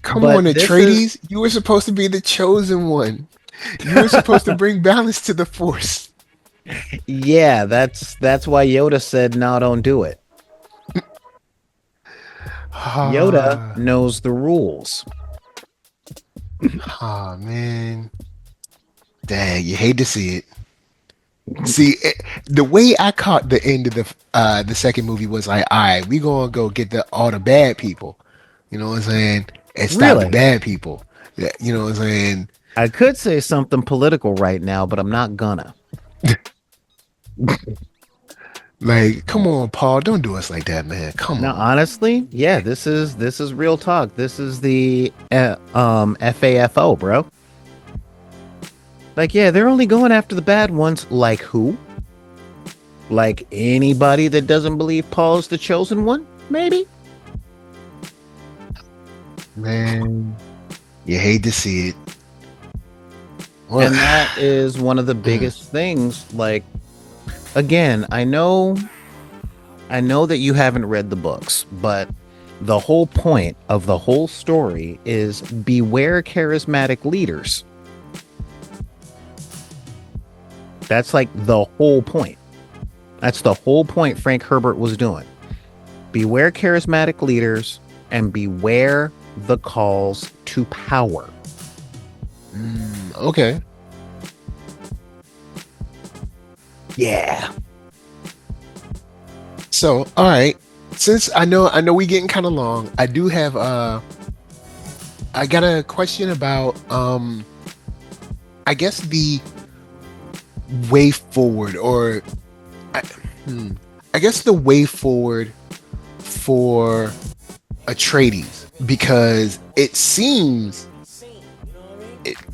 Come But on, this Atreides. You were supposed to be the chosen one. You were supposed to bring balance to the force. Yeah, that's why Yoda said, no, don't do it. Yoda knows the rules. Oh man. Dang, you hate to see it. See, the way I caught the end of the second movie was like, all right, we gonna go get all the bad people. You know what I'm saying? And stop Really? the bad people. Yeah, you know what I'm saying? I could say something political right now, but I'm not gonna. Like, come on, Paul, don't do us like that, man. Come No, on. honestly, yeah, this is real talk. This is the FAFO, bro. Like, yeah, they're only going after the bad ones. Like who? Like anybody that doesn't believe Paul's the chosen one? Maybe. Man, you hate to see it. Well, And that is one of the biggest things. Like, again, I know that you haven't read the books, but the whole point of the whole story is beware charismatic leaders. That's like the whole point. That's the whole point Frank Herbert was doing. Beware charismatic leaders and beware the calls to power. okay. Yeah. So, all right. Since I know we getting kind of long, I do have I got a question about I guess the way forward, or I guess the way forward for Atreides, because it seems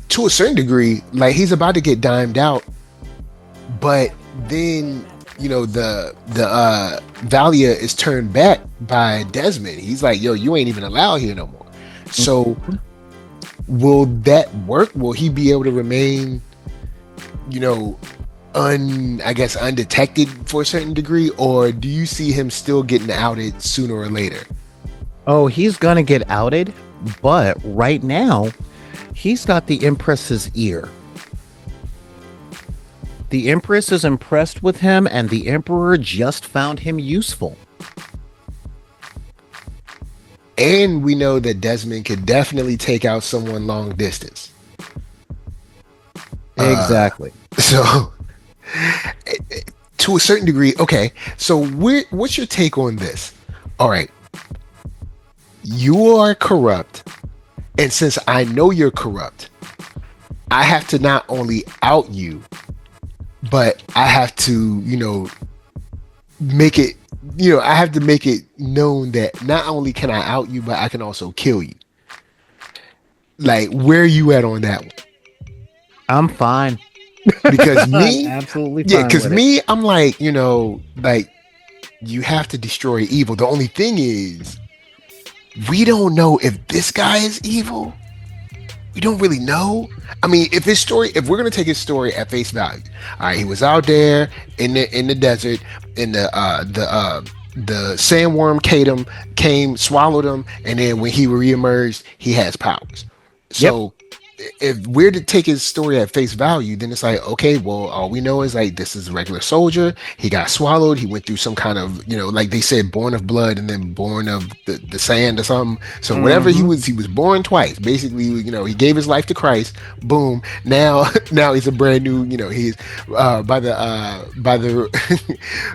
to a certain degree like he's about to get dimed out, but then the Valia is turned back by Desmond. He's like, yo, you ain't even allowed here no more. So will that work? Will he be able to remain, you know, I guess undetected for a certain degree, or do you see him still getting outed sooner or later? Oh, he's gonna get outed, but right now, he's got the Empress's ear. The Empress is impressed with him, and the Emperor just found him useful. And we know that Desmond could definitely take out someone long distance. Exactly. So, to a certain degree, okay. So, what's your take on this? All right, you are corrupt, and since I know you're corrupt, I have to not only out you, but I have to, make it, I have to make it known that not only can I out you, but I can also kill you. Like, where are you at on that one? I'm fine. Because I'm me, absolutely yeah, fine because with it. me, I'm like, like you have to destroy evil. The only thing is, we don't know if this guy is evil. We don't really know. I mean, if we're gonna take his story at face value, all right, he was out there in the desert, in the sandworm came, swallowed him, and then when he reemerged, he has powers. Yep. So if we're to take his story at face value, then it's like, okay, well, all we know is like this is a regular soldier. He got swallowed. He went through some kind of, like they said, born of blood and then born of the sand or something. So whatever Hmm. he was born twice. Basically, he gave his life to Christ. Boom. Now, now he's a brand new. He's by the by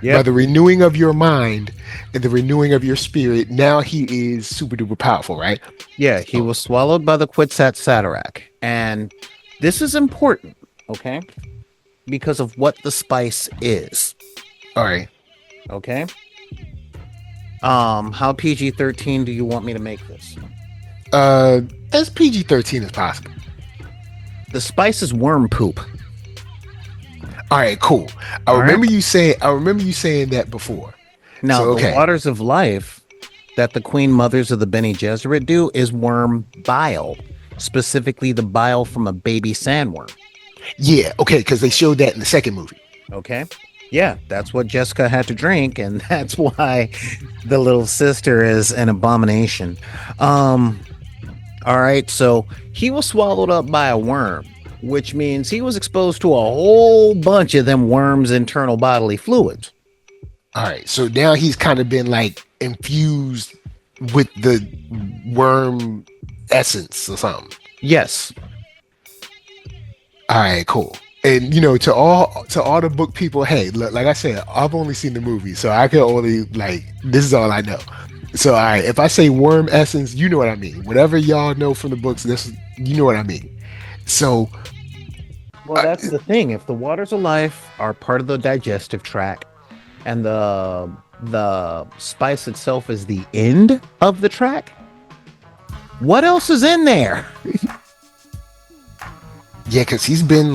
Yep. the renewing of your mind and the renewing of your spirit. Now he is super duper powerful, right? Yeah, he So, was swallowed by the Quetzat Satarak. And this is important, okay? Because of what the spice is, all right. okay? How PG-13 do you want me to make this? As PG-13 as possible. The spice is worm poop. All right, cool. I All right. remember you saying that before. Now, So the okay. waters of life that the queen mothers of the Bene Gesserit do is worm bile, specifically the bile from a baby sandworm. Yeah, okay, because they showed that in the second movie. Okay. Yeah, that's what Jessica had to drink, and that's why the little sister is an abomination. All right, so he was swallowed up by a worm, which means he was exposed to a whole bunch of them worms' internal bodily fluids. All right, so now he's kind of been like infused with the worm essence or something. Yes. All right, cool. And to all the book people, hey, look, like I said, I've only seen the movie, so I can only this is all I know. So all right, if I say worm essence, you know what I mean. Whatever y'all know from the books, you know what I mean. So Well, that's the thing. If the waters of life are part of the digestive tract, and the spice itself is the end of the track, what else is in there? yeah, because he's been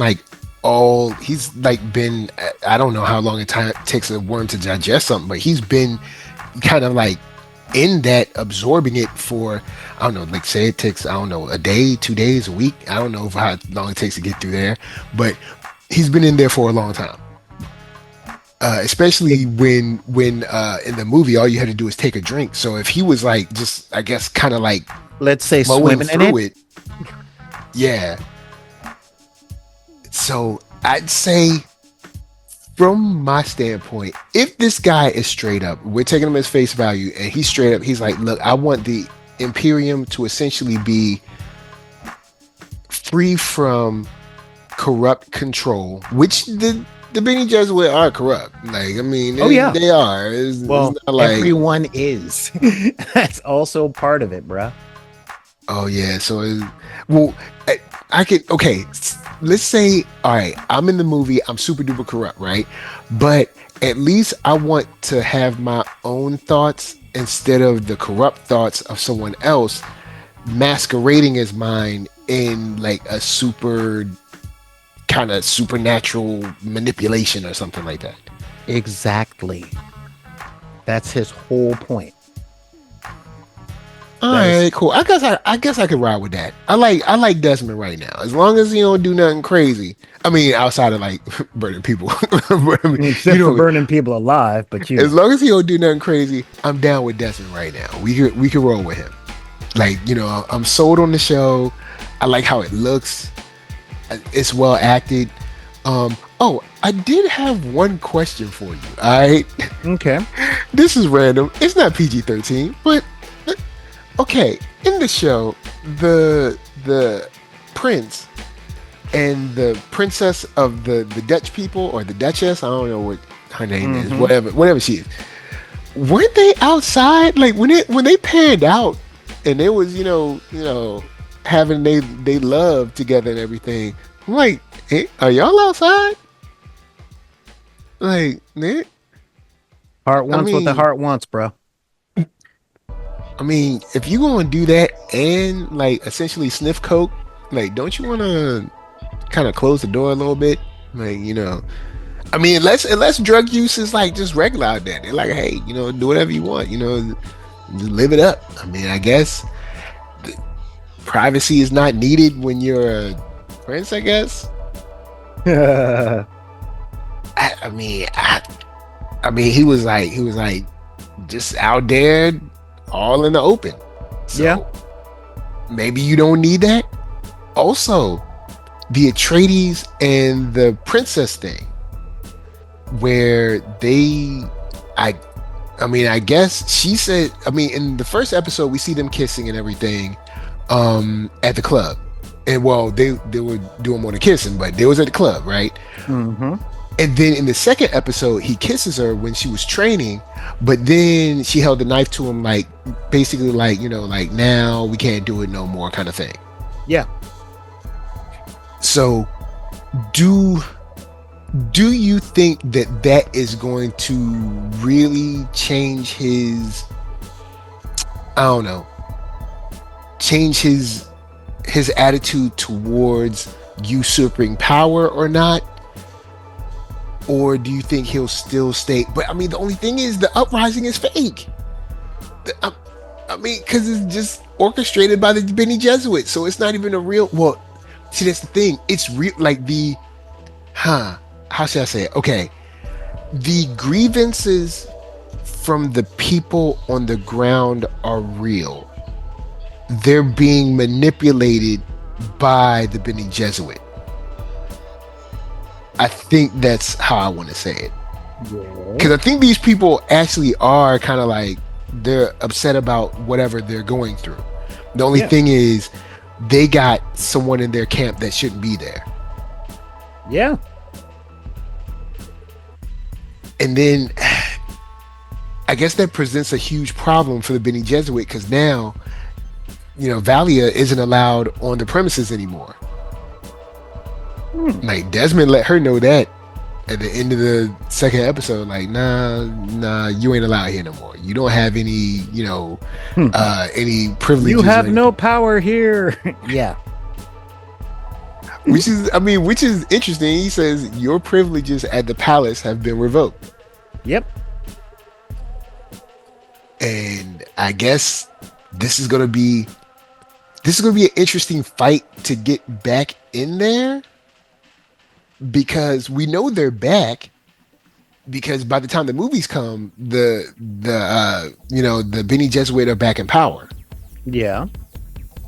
been, I don't know how long it takes a worm to digest something, but he's been kind of like in that, absorbing it for, I don't know, like say it takes, I don't know, a day, 2 days, a week. I don't know how long it takes to get through there, but he's been in there for a long time. Especially when in the movie, all you had to do is take a drink. So if he was like, just, I guess, kind of like Let's say flowing swimming in through it. yeah. So I'd say, from my standpoint, if this guy is straight up, we're taking him as face value, and he's straight up, he's like, look, I want the Imperium to essentially be free from corrupt control, which the Bene Gesserit are corrupt. Like, I mean, Oh, yeah. they are. Well, it's not like, everyone is. That's also part of it, bruh. oh yeah. So, well, I could, okay. Let's say, all right, I'm in the movie, I'm super duper corrupt, right? But at least I want to have my own thoughts instead of the corrupt thoughts of someone else masquerading as mine in like a super kind of supernatural manipulation or something like that. Exactly. That's his whole point. All That is right, cool. I guess I could ride with that. I like Desmond right now. As long as he don't do nothing crazy. I mean, outside of like burning people. But, I mean, you except for know, burning people alive, but you as know. long as he don't do nothing crazy, I'm down with Desmond right now. We could roll with him. Like, I'm sold on the show. I like how it looks. It's well acted. Oh, I did have one question for you. All right. Okay. This is random. It's not PG-13, but okay. In the show, the prince and the princess of the Dutch people, or the Duchess, I don't know what her name is, Mm-hmm. whatever she is. Weren't they outside? Like when they panned out and they was, having they love together and everything. I'm like, hey, are y'all outside? Like, Nick? Heart I wants what the mean, heart wants, bro. if you gonna do that and like essentially sniff coke, like, don't you want to kind of close the door a little bit? Like, I mean, unless drug use is like just regular out there. They're like, hey, do whatever you want. Just live it up. I mean, I guess privacy is not needed when you're a prince. I guess. Yeah. I mean, he was like just out there, all in the open. So maybe you don't need that. Also, the Atreides and the princess thing, where I I guess she said, in the first episode we see them kissing and everything, at the club, and well, they were doing more than kissing, but they was at the club, right? Mm-hmm. And then in the second episode, he kisses her when she was training, but then she held the knife to him, like basically, like, like, now we can't do it no more, kind of thing. Yeah. So, do you think that is going to really change his, I don't know, change his attitude towards usurping power or not? Or do you think he'll still stay? But I mean, the only thing is, the uprising is fake. Because it's just orchestrated by the Bene Gesserit, so it's not even a real. Well, see, that's the thing. It's real, like how should I say it? Okay, the grievances from the people on the ground are real. They're being manipulated by the Bene Gesserit. I think that's how I want to say it. Because I think these people actually are kind of like, they're upset about whatever they're going through. The only thing is, they got someone in their camp that shouldn't be there. Yeah. And then I guess that presents a huge problem for the Bene Gesserit, because now, Valia isn't allowed on the premises anymore. Like, Desmond let her know that at the end of the second episode, like, nah, you ain't allowed here no more. You don't have any, any privileges. You have no power here. Yeah. Which is interesting. He says your privileges at the palace have been revoked. Yep. And I guess this is gonna be an interesting fight to get back in there, because we know they're back, because by the time the movies come, the Bene Gesserit are back in power. Yeah.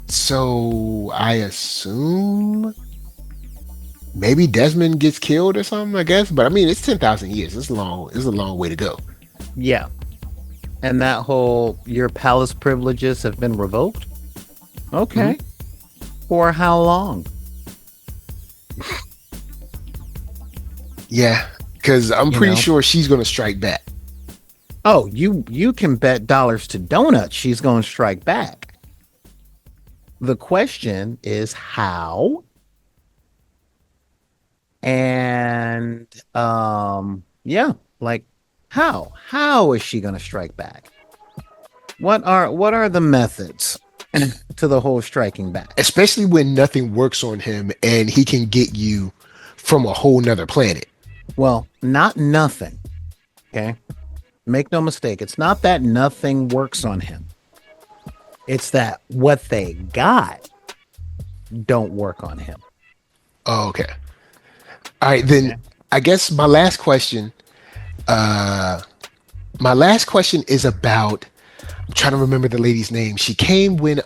So I assume maybe Desmond gets killed or something, I guess. But I mean, it's 10,000 years. It's a long way to go. Yeah. And that whole, your palace privileges have been revoked? Okay. For how long? Yeah, because I'm pretty sure she's going to strike back. Oh, you can bet dollars to donuts she's going to strike back. The question is how? And like, how is she going to strike back? What are the methods to the whole striking back? Especially when nothing works on him and he can get you from a whole nother planet. Well, not nothing. Okay. Make no mistake. It's not that nothing works on him. It's that what they got don't work on him. Oh, okay. All right, then Okay. I guess my last question is about, I'm trying to remember the lady's name. She came when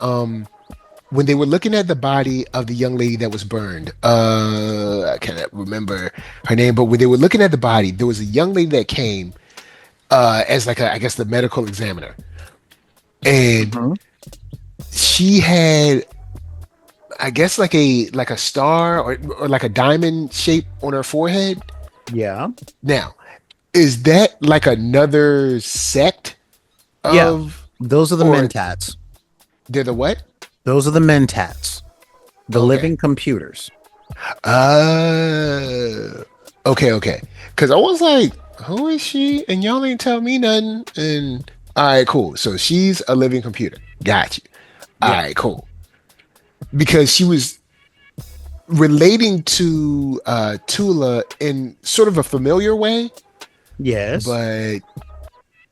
they were looking at the body of the young lady that was burned. I can't remember her name, but when they were looking at the body, there was a young lady that came as like I guess the medical examiner. And Mhm. she had, I guess, like a star or like a diamond shape on her forehead. Yeah. Now, is that like another sect Yeah. of, Those are the or mentats. they're the what? Those are the mentats. The Okay. living computers. Uh, okay. Because I was like, who is she? And y'all ain't tell me nothing. And all right, cool. So she's a living computer. Got you. All Yeah. right, cool. Because she was relating to Tula in sort of a familiar way, Yes. but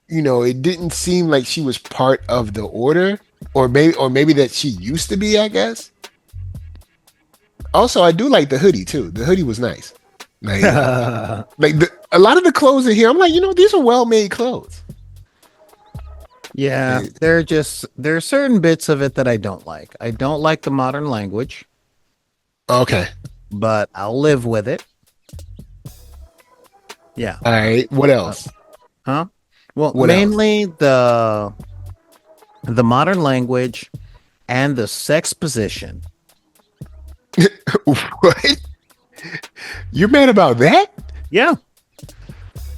it didn't seem like she was part of the order, or maybe that she used to be, I guess. Also, I do like the hoodie too. The hoodie was nice. Like, a lot of the clothes in here, I'm like, these are well-made clothes. Yeah, Eh, there are certain bits of it that I don't like. I don't like the modern language, Okay. but I'll live with it. Yeah. All right. What Uh, else? huh? Well, What else? mainly the modern language and the sex position. What? You're mad about that? Yeah.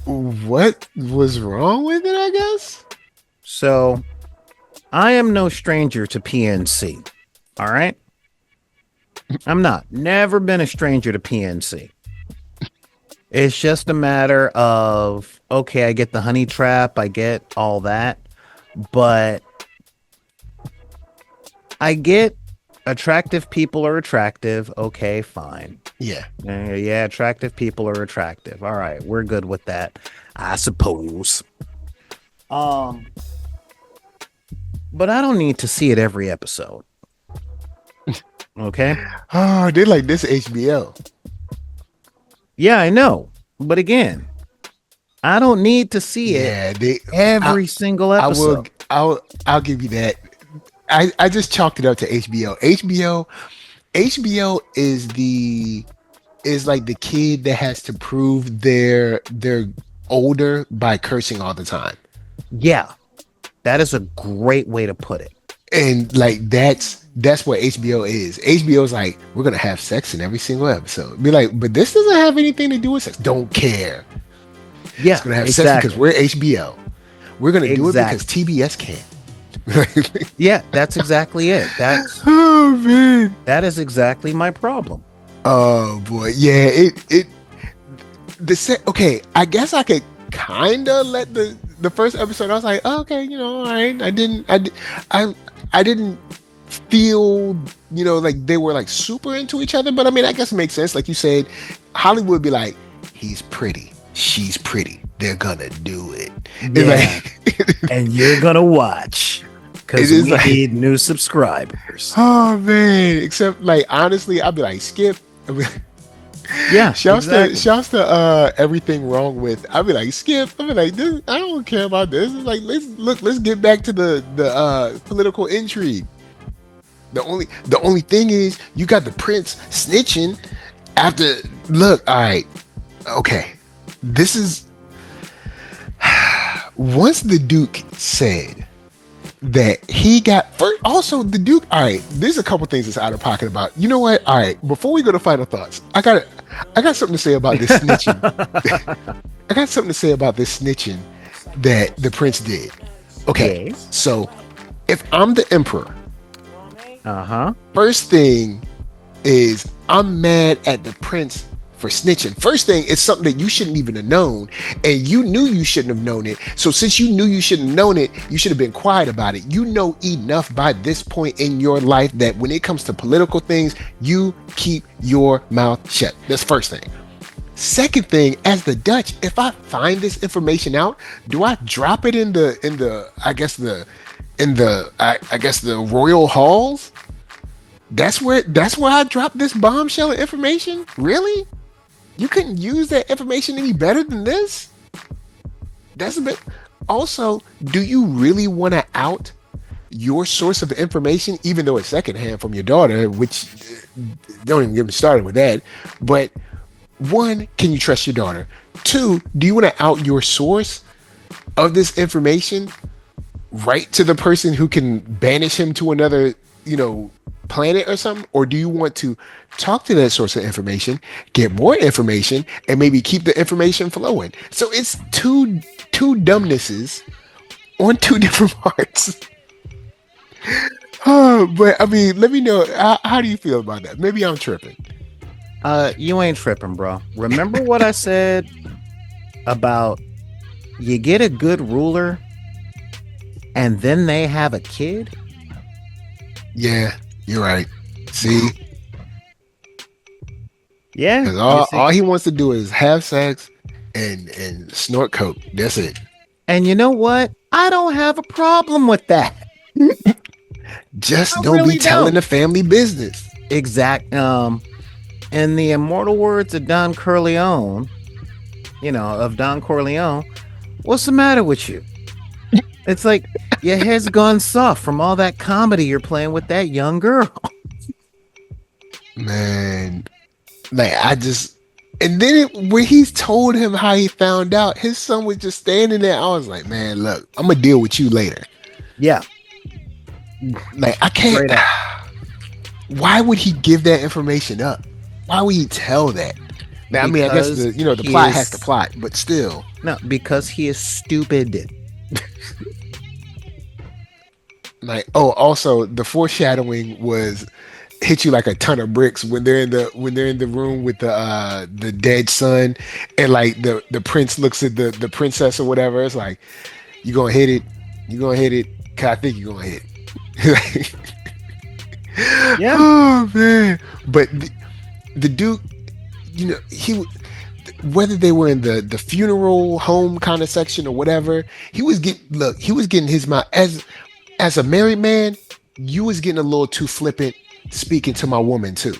What was wrong with it, I guess? So, I am no stranger to PNC. All right? I'm not. Never been a stranger to PNC. It's just a matter of, okay, I get the honey trap, I get all that, but I get attractive people are attractive. Okay, fine. Yeah. Yeah, attractive people are attractive. All right, we're good with that, I suppose. Um, but I don't need to see it every episode. Okay? Oh, they like this HBO. Yeah, I know. But again, I don't need to see it Yeah, they. I, every single I will. episode. I'll give you that. I just chalked it up to HBO. HBO is like the kid that has to prove they're older by cursing all the time. Yeah, that is a great way to put it. And like that's what HBO is. HBO is like, we're gonna have sex in every single episode. Be like, but this doesn't have anything to do with sex. Don't care. It's Yeah, gonna have sex because exactly. we're HBO. We're gonna do it because Exactly. TBS can't. Yeah, that's exactly it. Oh man. That is exactly my problem. Oh boy. Yeah, it okay, I guess I could kinda let the first episode, I was like, oh, okay, all right. I I didn't feel, like they were like super into each other, but I mean, I guess it makes sense. Like you said, Hollywood would be like, he's pretty, she's pretty, they're gonna do it. It's Yeah, like and you're gonna watch it because is we like, need new subscribers. oh man. Except like honestly, I'd be like, Skip. I'd be like, Yeah, exactly. shouts to everything wrong with. I'd be like, Skip. I'd be like, this, I don't care about this. It's like, let's get back to the political intrigue. The only thing is, you got the prince snitching after. Look, all right, okay. This is once the Duke said that he got first. Also, the Duke. All right, there's a couple things that's out of pocket about. You know what? All right, before we go to final thoughts, I got something to say about this snitching. I got something to say about this snitching that the prince did. Okay, Yes. so if I'm the emperor, Uh-huh. first thing is I'm mad at the prince for snitching. First thing, it's something that you shouldn't even have known, and you knew you shouldn't have known it. So since you knew you shouldn't have known it, you should have been quiet about it. You know enough by this point in your life that when it comes to political things, you keep your mouth shut. That's first thing. Second thing, as the Dutch, if I find this information out, do I drop it in the I guess in the I guess the royal halls. That's where I dropped this bombshell of information. Really? You couldn't use that information any better than this? That's a bit. Also, do you really want to out your source of information, even though it's secondhand from your daughter? Which don't even get me started with that. But one, can you trust your daughter? Two, do you want to out your source of this information right to the person who can banish him to another, planet or something? Or do you want to talk to that source of information, get more information, and maybe keep the information flowing? So it's two dumbnesses on two different parts. But I mean, let me know, how do you feel about that? Maybe I'm tripping. You ain't tripping, bro. Remember what I said about you get a good ruler and then they have a kid? Yeah, you're right. See, Yeah. because You see? all he wants to do is have sex and snort coke. That's it. And you know what? I don't have a problem with that. Just I don't really be telling don't. the family business. Exact. In the immortal words of Don Corleone, what's the matter with you? It's like your head's gone soft from all that comedy you're playing with that young girl. Man, like and then when he's told him how he found out, his son was just standing there. I was like, man, look, I'm gonna deal with you later. Yeah. Like, I can't. Straight up. Why would he give that information up? Why would he tell that? Now, I mean, I guess Because the he plot is- has the plot, but still. No, because he is stupid. Like, oh, also the foreshadowing was hit you like a ton of bricks when they're in the room with the dead son, and like the prince looks at the princess or whatever. It's like, you gonna hit it, 'cause I think you're gonna hit it. Yeah. Oh man. But the duke, whether they were in the funeral home kind of section or whatever, he was getting his mouth as a married man. You was getting a little too flippant speaking to my woman too.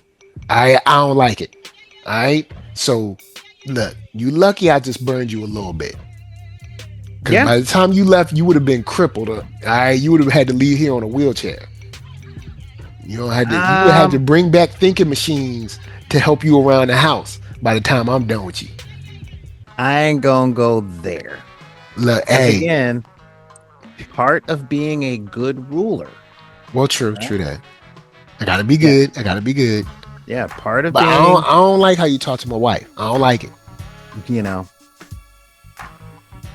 I don't like it. All right. So look, you lucky I just burned you a little bit. Because Yeah. by the time you left, you would have been crippled. All right. You would have had to leave here on a wheelchair. You would have had to bring back thinking machines to help you around the house by the time I'm done with you. I ain't gonna go there. Look, 'Cause hey, again, part of being a good ruler. well, true that. I gotta be Yeah. good. I gotta be good. Yeah, part of But being, I don't like how you talk to my wife. I don't like it.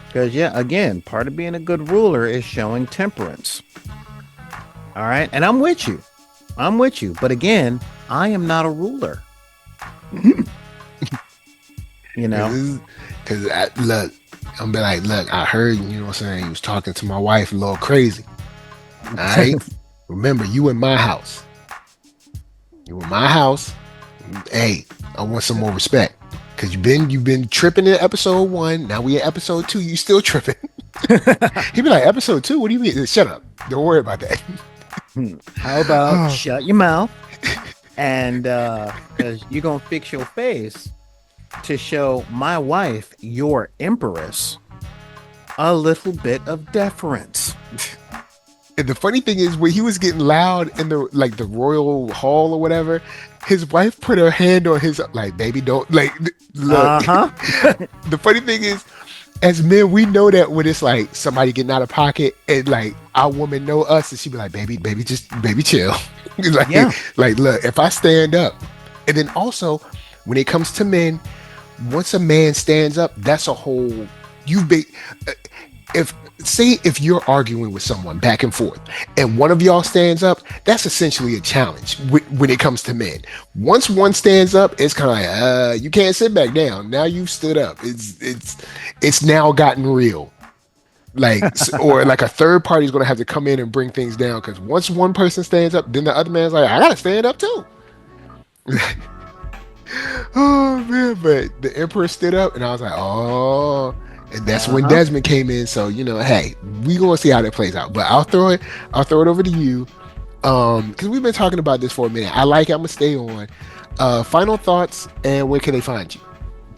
Because again, part of being a good ruler is showing temperance. All right, and I'm with you. But again, I am not a ruler. Because look, I'm be like, look, I heard, what I'm saying, he was talking to my wife a little crazy. All right. Remember, you in my house. Hey, I want some more respect. Because you've been tripping in episode 1. Now we in episode 2. You still tripping. He'd be like, episode 2? What do you mean? Shut up. Don't worry about that. How about shut your mouth and because you're gonna fix your face to show my wife, your empress, a little bit of deference. And the funny thing is, when he was getting loud in the royal hall or whatever, his wife put her hand on his, like, baby, don't, like, look. The funny thing is, as men, we know that when it's like somebody getting out of pocket, and like our woman know us, and she be like, baby, chill. Like, Yeah. like, look, if I stand up, and then also when it comes to men, once a man stands up, that's a whole, if you're arguing with someone back and forth and one of y'all stands up, that's essentially a challenge when it comes to men. Once one stands up, it's kind of like, you can't sit back down. Now you've stood up. It's now gotten real. Like, or like a third party is going to have to come in and bring things down, because once one person stands up, then the other man's like, I got to stand up too. Oh man, but the emperor stood up and I was like, oh, and that's when Desmond came in. So hey, we gonna see how that plays out. But I'll throw it over to you, because we've been talking about this for a minute. I like it. I'm gonna stay on. Final thoughts, and where can they find you?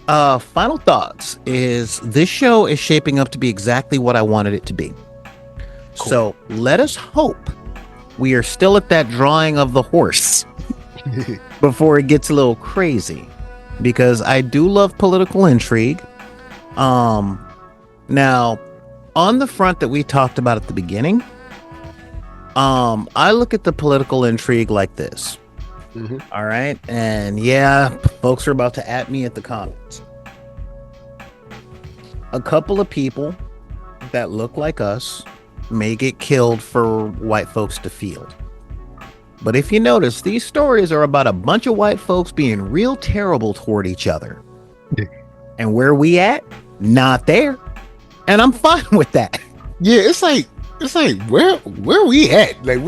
Final thoughts is this show is shaping up to be exactly what I wanted it to be. Cool. So let us hope we are still at that drawing of the horse before it gets a little crazy, because I do love political intrigue. Now, on the front that we talked about at the beginning, I look at the political intrigue like this. All right. And yeah, folks are about to at me at the comments. A couple of people that look like us may get killed for white folks to field. But if you notice, these stories are about a bunch of white folks being real terrible toward each other. And where we at? Not there. And I'm fine with that. Yeah, it's like where we at? Like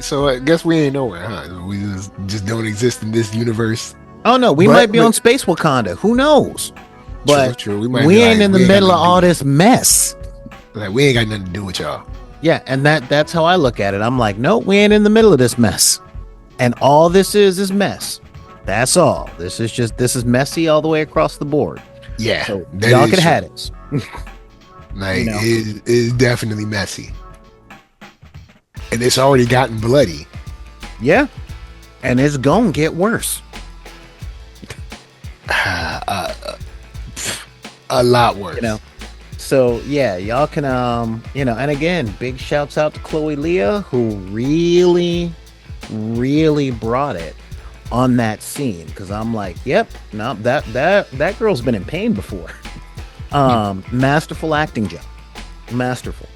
so I guess we ain't nowhere, huh? We just don't exist in this universe. Oh no, we might be on Space Wakanda. Who knows? But true. We ain't in the middle of all this mess. Like, we ain't got nothing to do with y'all. Yeah, and that's how I look at it. I'm like, no, we ain't in the middle of this mess. And all this is mess. That's all. This is messy all the way across the board. Yeah. So y'all can have it. Like, it is definitely messy. And it's already gotten bloody. Yeah. And it's gonna get worse. A lot worse. So yeah, y'all can and again, big shouts out to Chloe Leah, who really brought it on that scene, because I'm like, yep, no, that girl's been in pain before. Masterful acting job. Masterful.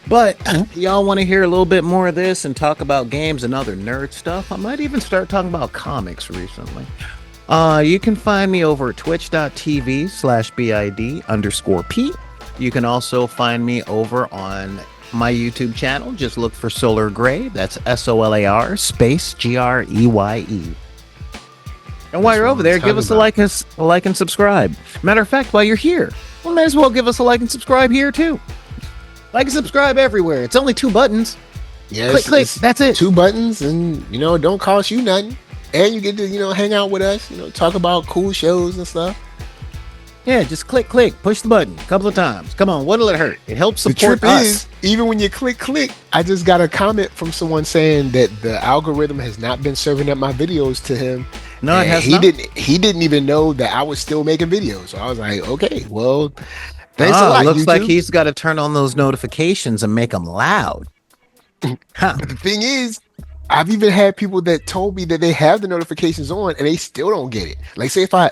But y'all want to hear a little bit more of this and talk about games and other nerd stuff? I might even start talking about comics recently. You can find me over at twitch.tv/BID_P. You can also find me over on my YouTube channel. Just look for Solar Grey. That's SOLAR space GREYE. And while you're over there, give us a like and subscribe. Matter of fact, while you're here, well, might as well give us a like and subscribe here too. Like and subscribe everywhere. It's only 2 buttons. Yeah, click. That's it. 2 buttons, and don't cost you nothing. And you get to, hang out with us, talk about cool shows and stuff. Yeah, just click, push the button a couple of times. Come on, what'll it hurt? It helps support the us. Is, even when you click, I just got a comment from someone saying that the algorithm has not been serving up my videos to him. No, it has not. He didn't even know that I was still making videos. So I was like, okay, well, thanks a lot, looks YouTube. like he's got to turn on those notifications and make them loud. The thing is, I've even had people that told me that they have the notifications on and they still don't get it. Like, say if I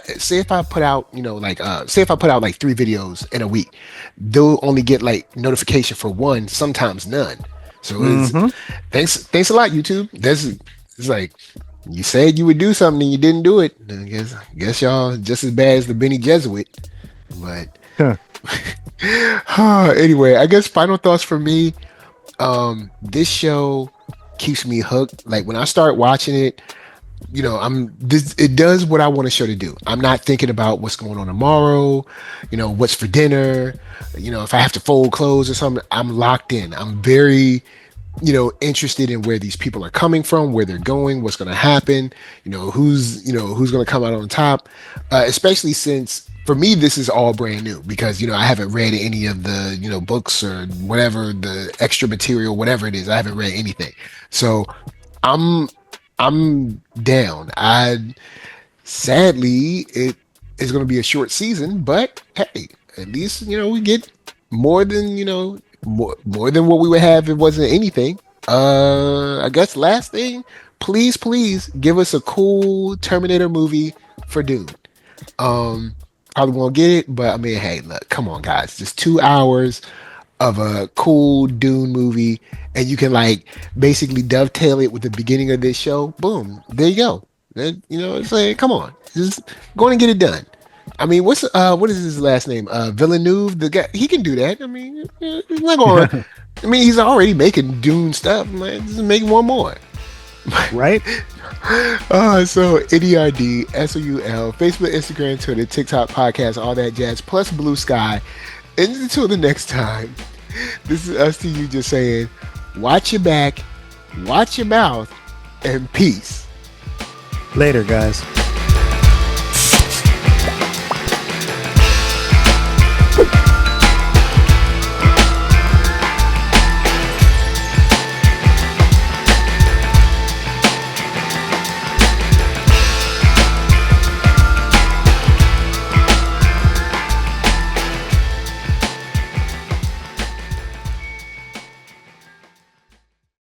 put out, say if I put out like 3 videos in a week, they'll only get like notification for 1, sometimes none. So thanks a lot, YouTube. It's like, you said you would do something and you didn't do it. I guess y'all just as bad as the Bene Gesserit. But anyway, I guess final thoughts for me. This show keeps me hooked. Like, when I start watching it, it does what I want a show to do. I'm not thinking about what's going on tomorrow, what's for dinner, if I have to fold clothes or something. I'm locked in. I'm very interested in where these people are coming from, where they're going, what's going to happen, who's going to come out on top, especially since for me, this is all brand new because, I haven't read any of the, books or whatever, the extra material, whatever it is. I haven't read anything. So I'm down. Sadly, it is going to be a short season, but hey, at least, we get more than, more than what we would have if it wasn't anything. I guess last thing, please give us a cool Terminator movie for Dune. Probably won't get it, but I mean, hey, look, come on, guys. Just 2 hours of a cool Dune movie, and you can like basically dovetail it with the beginning of this show. Boom, there you go. It's like, come on, just go and get it done. I mean, what is his last name? Villeneuve, the guy, he can do that. I mean, he's not going. I mean, he's already making Dune stuff. Like, just make one more. Right? So NERDSoul, Facebook, Instagram, Twitter, TikTok, podcast, all that jazz, plus Blue Sky. And until the next time, this is us to you just saying, watch your back, watch your mouth, and peace. Later, guys.